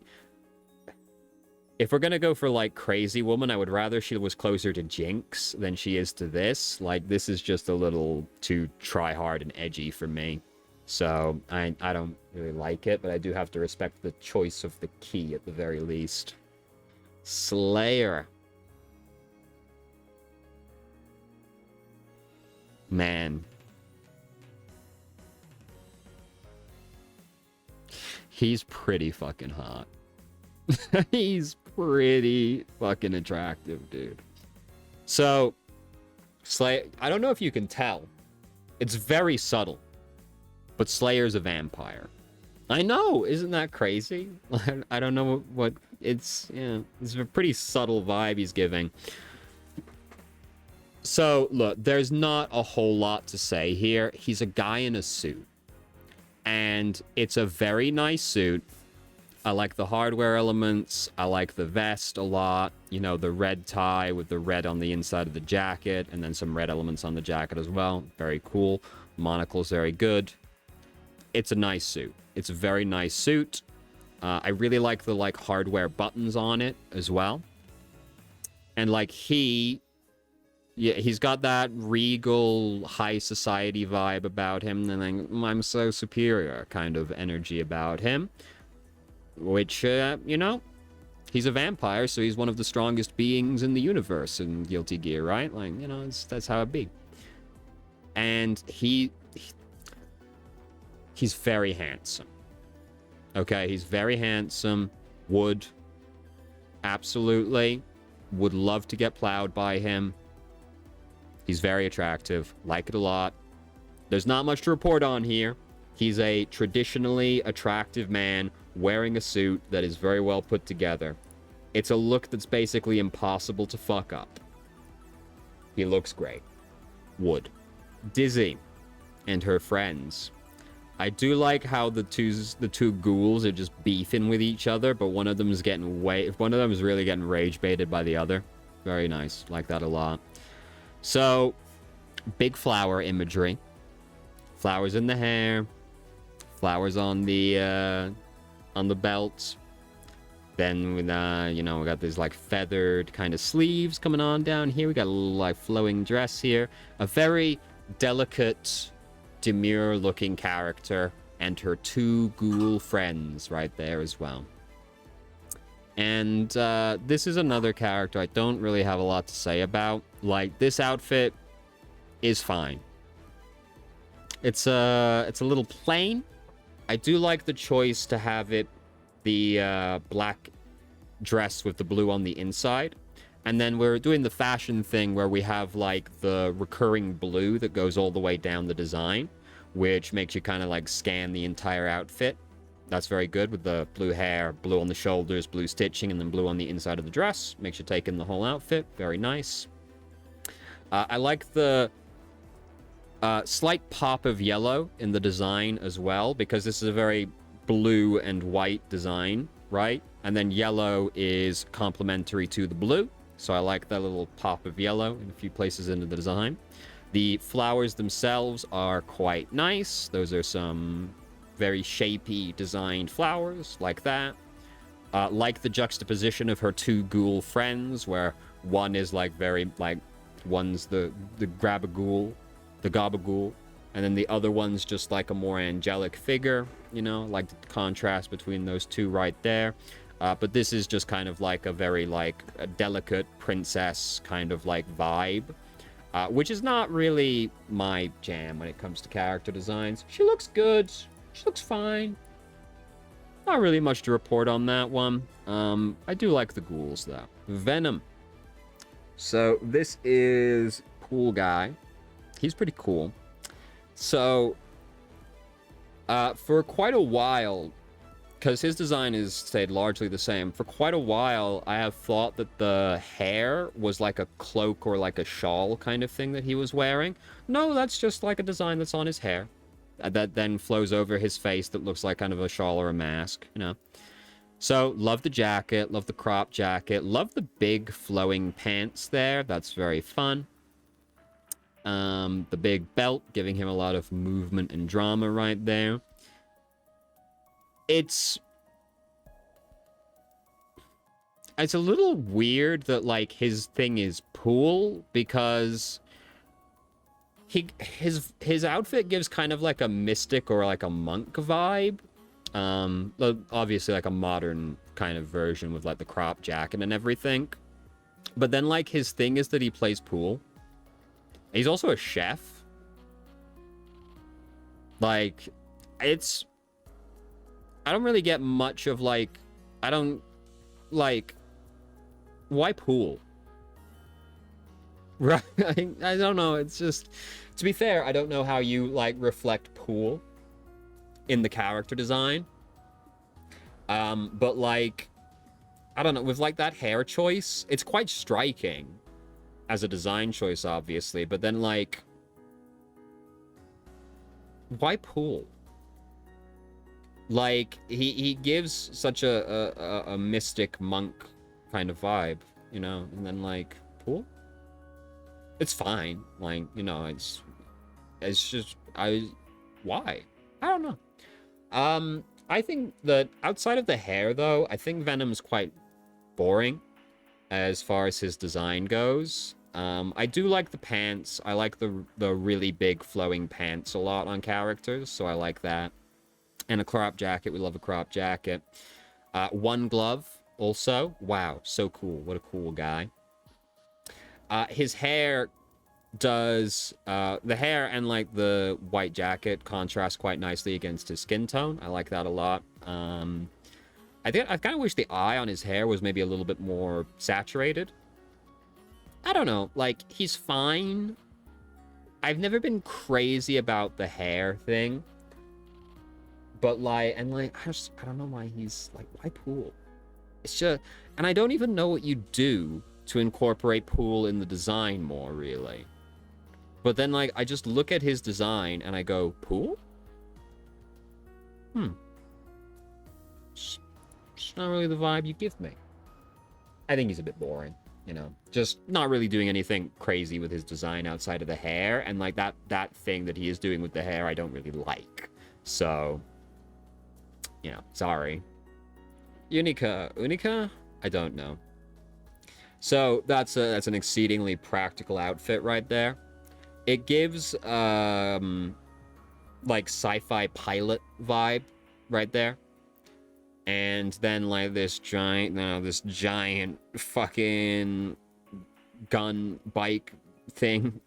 Speaker 1: if we're gonna go for, like, crazy woman, I would rather she was closer to Jinx than she is to this. Like, this is just a little too try-hard and edgy for me. So, I don't really like it, but I do have to respect the choice of the key at the very least. Slayer. Man. He's pretty fucking hot. He's pretty fucking attractive, dude. So, Slayer, I don't know if you can tell. It's very subtle. But Slayer's a vampire. I know, isn't that crazy? I don't know what it's, yeah, it's a pretty subtle vibe he's giving. So, look, there's not a whole lot to say here. He's a guy in a suit. And it's a very nice suit. I like the hardware elements. I like the vest a lot. You know, the red tie with the red on the inside of the jacket, and then some red elements on the jacket as well. Very cool. Monocle's very good. It's a nice suit. It's a very nice suit. I really like the, like, hardware buttons on it as well. And, like, he's got that regal high society vibe about him, and then I'm so superior kind of energy about him. Which, you know, he's a vampire, so he's one of the strongest beings in the universe in Guilty Gear, right? Like, you know, that's how it be. And he's very handsome. Okay, he's very handsome. Absolutely would love to get plowed by him. He's very attractive. Like it a lot. There's not much to report on here. He's a traditionally attractive man wearing a suit that is very well put together. It's a look that's basically impossible to fuck up. He looks great. Dizzy and her friends. I do like how the two ghouls are just beefing with each other, but one of them is really getting rage baited by the other. Very nice. Like that a lot. So, big flower imagery. Flowers in the hair. Flowers on the belt. Then with you know, we got these like feathered kind of sleeves coming on down here. We got a little like flowing dress here. A very delicate, demure looking character, and her two ghoul friends right there as well. And this is another character I don't really have a lot to say about. Like, this outfit is fine. It's a little plain. I do like the choice to have it the black dress with the blue on the inside. And then we're doing the fashion thing where we have like the recurring blue that goes all the way down the design, which makes you kind of like scan the entire outfit. That's very good with the blue hair, blue on the shoulders, blue stitching, and then blue on the inside of the dress. Makes you take in the whole outfit. Very nice. I like the slight pop of yellow in the design as well, because this is a very blue and white design, right? And then yellow is complementary to the blue. So I like that little pop of yellow in a few places into the design. The flowers themselves are quite nice. Those are some very shapy designed flowers like that. Like the juxtaposition of her two ghoul friends, where one is like very like one's the gabagool, and then the other one's just like a more angelic figure, you know, like the contrast between those two right there. But this is just kind of like a very like a delicate princess kind of like vibe, which is not really my jam when it comes to character designs. She looks good. She looks fine. Not really much to report on that one. I do like the ghouls though. Venom. So this is Pool Guy. He's pretty cool. So for quite a while, because his design has stayed largely the same, for quite a while I have thought that the hair was like a cloak or like a shawl kind of thing that he was wearing. No, that's just like a design that's on his hair that then flows over his face that looks like kind of a shawl or a mask, you know. So, love the jacket, love the crop jacket, love the big flowing pants there. That's very fun. The big belt, giving him a lot of movement and drama right there. It's a little weird that, like, his thing is pool, because his outfit gives kind of like a mystic or like a monk vibe. Obviously like a modern kind of version with like the crop jacket and everything. But then like his thing is that he plays pool. He's also a chef. Like, it's... I don't really get much of, like... I don't... Like... Why pool? Right? I don't know, it's just... To be fair, I don't know how you, like, reflect pool in the character design. But, like... I don't know, with, like, that hair choice, it's quite striking as a design choice, obviously, but then, like... Why pool? Like, he gives such a mystic monk kind of vibe, you know? And then, like, pool? It's fine. Like, you know, it's just... Why? I don't know. I think that outside of the hair, though, I think Venom's quite boring as far as his design goes. I do like the pants. I like the really big flowing pants a lot on characters, so I like that. And a crop jacket. We love a crop jacket. One glove, also. Wow, so cool. What a cool guy. His hair does... the hair and, like, the white jacket contrast quite nicely against his skin tone. I like that a lot. I kind of wish the eye on his hair was maybe a little bit more saturated. I don't know. Like, he's fine. I've never been crazy about the hair thing. But, like, and, like, I don't know why he's, like, why pool? It's just, and I don't even know what you do to incorporate pool in the design more, really. But then, like, I just look at his design and I go, pool? It's not really the vibe you give me. I think he's a bit boring, you know? Just not really doing anything crazy with his design outside of the hair. And, like, that thing that he is doing with the hair, I don't really like. So... You know, sorry. Unica? I don't know. So that's an exceedingly practical outfit right there. It gives like sci-fi pilot vibe right there. And then like this giant fucking gun bike thing.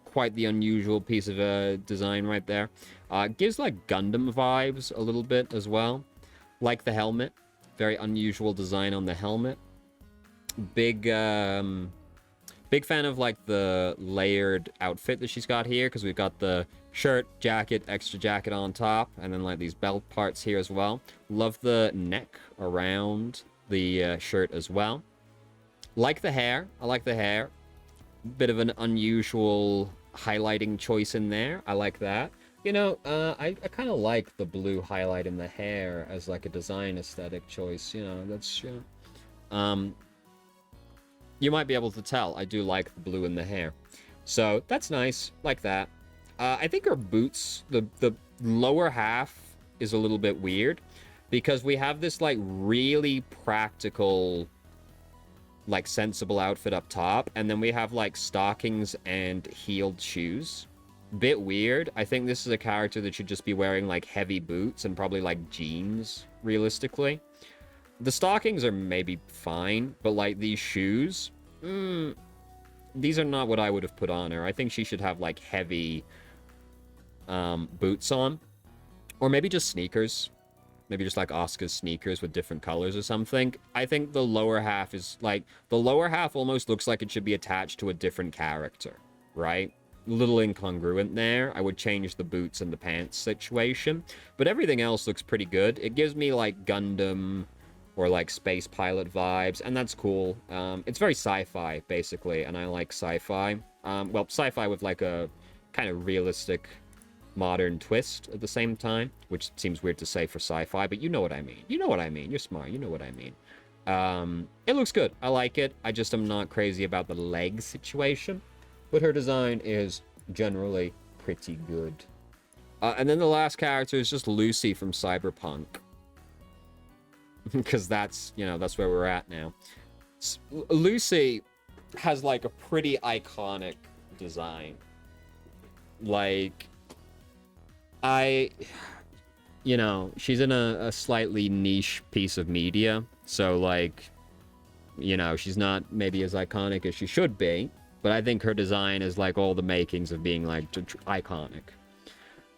Speaker 1: Quite the unusual piece of design right there. Gives like Gundam vibes a little bit as well. Like the helmet. Very unusual design on the helmet. Big fan of like the layered outfit that she's got here, because we've got the shirt, jacket, extra jacket on top, and then like these belt parts here as well. Love the neck around the shirt as well. Like the hair. I like the hair. Bit of an unusual highlighting choice in there. I like that. You know, I kind of like the blue highlight in the hair as like a design aesthetic choice. You know, that's, you know. You might be able to tell. I do like the blue in the hair. So, that's nice. Like that. I think her boots, the lower half is a little bit weird. Because we have this, like, really practical... like sensible outfit up top, and then we have like stockings and heeled shoes. Bit weird. I think this is a character that should just be wearing like heavy boots and probably like jeans, realistically. The stockings are maybe fine, but like these shoes, these are not what I would have put on her. I think she should have like heavy boots on, or maybe just sneakers. Maybe just like Asuka's sneakers with different colors or something. I think the lower half is like... The lower half almost looks like it should be attached to a different character, right? A little incongruent there. I would change the boots and the pants situation. But everything else looks pretty good. It gives me like Gundam or like space pilot vibes, and that's cool. It's very sci-fi, basically, and I like sci-fi. Well, sci-fi with like a kind of realistic... modern twist at the same time, which seems weird to say for sci-fi, but you know what I mean. You know what I mean. You're smart. You know what I mean. It looks good. I like it. I just am not crazy about the leg situation, but her design is generally pretty good. And then the last character is just Lucy from Cyberpunk. Because that's, you know, that's where we're at now. Lucy has like a pretty iconic design. Like... you know, she's in a slightly niche piece of media, so, like, you know, she's not maybe as iconic as she should be, but I think her design is, like, all the makings of being, like, iconic.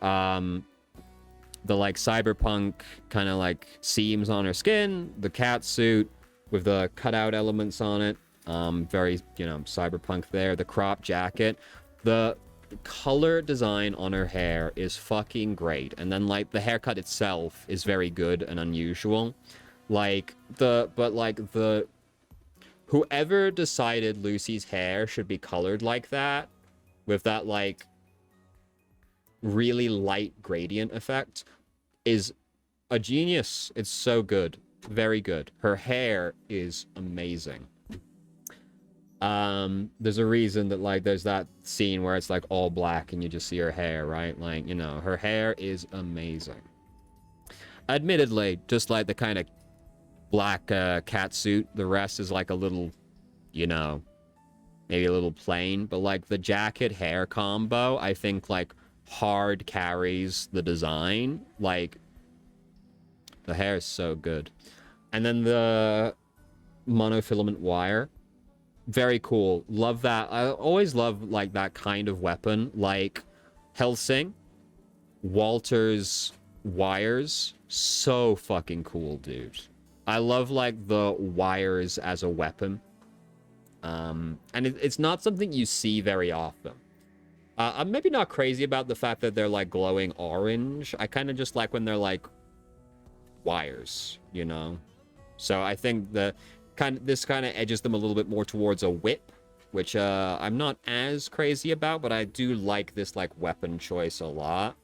Speaker 1: The like cyberpunk kind of like seams on her skin, the cat suit with the cutout elements on it, very, you know, cyberpunk there. The crop jacket, the color design on her hair is fucking great, and then like the haircut itself is very good and unusual. Whoever decided Lucy's hair should be colored like that, with that like really light gradient effect, is a genius. It's so good. Very good. Her hair is amazing. There's a reason that like there's that scene where it's like all black and you just see her hair, right? Like, you know, her hair is amazing. Admittedly, just like the kind of black cat suit, the rest is like a little, you know, maybe a little plain, but like the jacket hair combo, I think like hard carries the design. Like the hair is so good. And then the monofilament wire, very cool. Love that. I always love like that kind of weapon, like Helsing, Walter's wires. So fucking cool, dude. I love like the wires as a weapon. And it's not something you see very often. I'm maybe not crazy about the fact that they're like glowing orange. I kind of just like when they're like wires, you know? So I think this kind of edges them a little bit more towards a whip, which I'm not as crazy about, but I do like this like weapon choice a lot.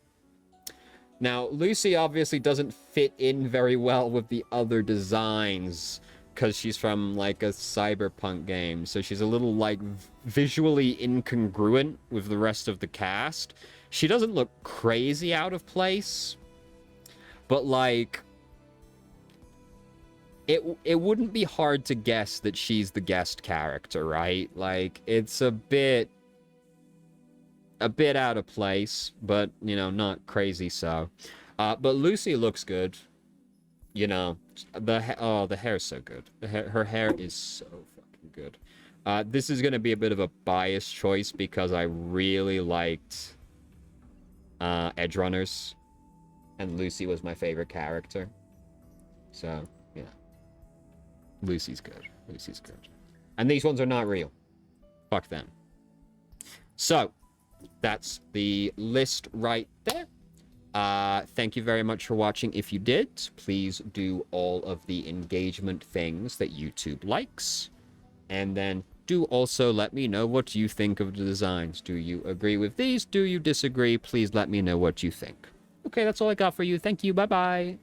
Speaker 1: Now, Lucy obviously doesn't fit in very well with the other designs because she's from like a cyberpunk game, so she's a little like visually incongruent with the rest of the cast. She doesn't look crazy out of place, but like it wouldn't be hard to guess that she's the guest character, right? Like it's a bit out of place, but you know, not crazy so. But Lucy looks good. You know, the hair is so good. Her hair is so fucking good. This is gonna be a bit of a biased choice because I really liked Edge Runners, and Lucy was my favorite character. So yeah, Lucy's good. Lucy's good. And these ones are not real. Fuck them. So that's the list right there. Thank you very much for watching. If you did, please do all of the engagement things that YouTube likes. And then do also let me know what you think of the designs. Do you agree with these? Do you disagree? Please let me know what you think. Okay, that's all I got for you. Thank you. Bye-bye.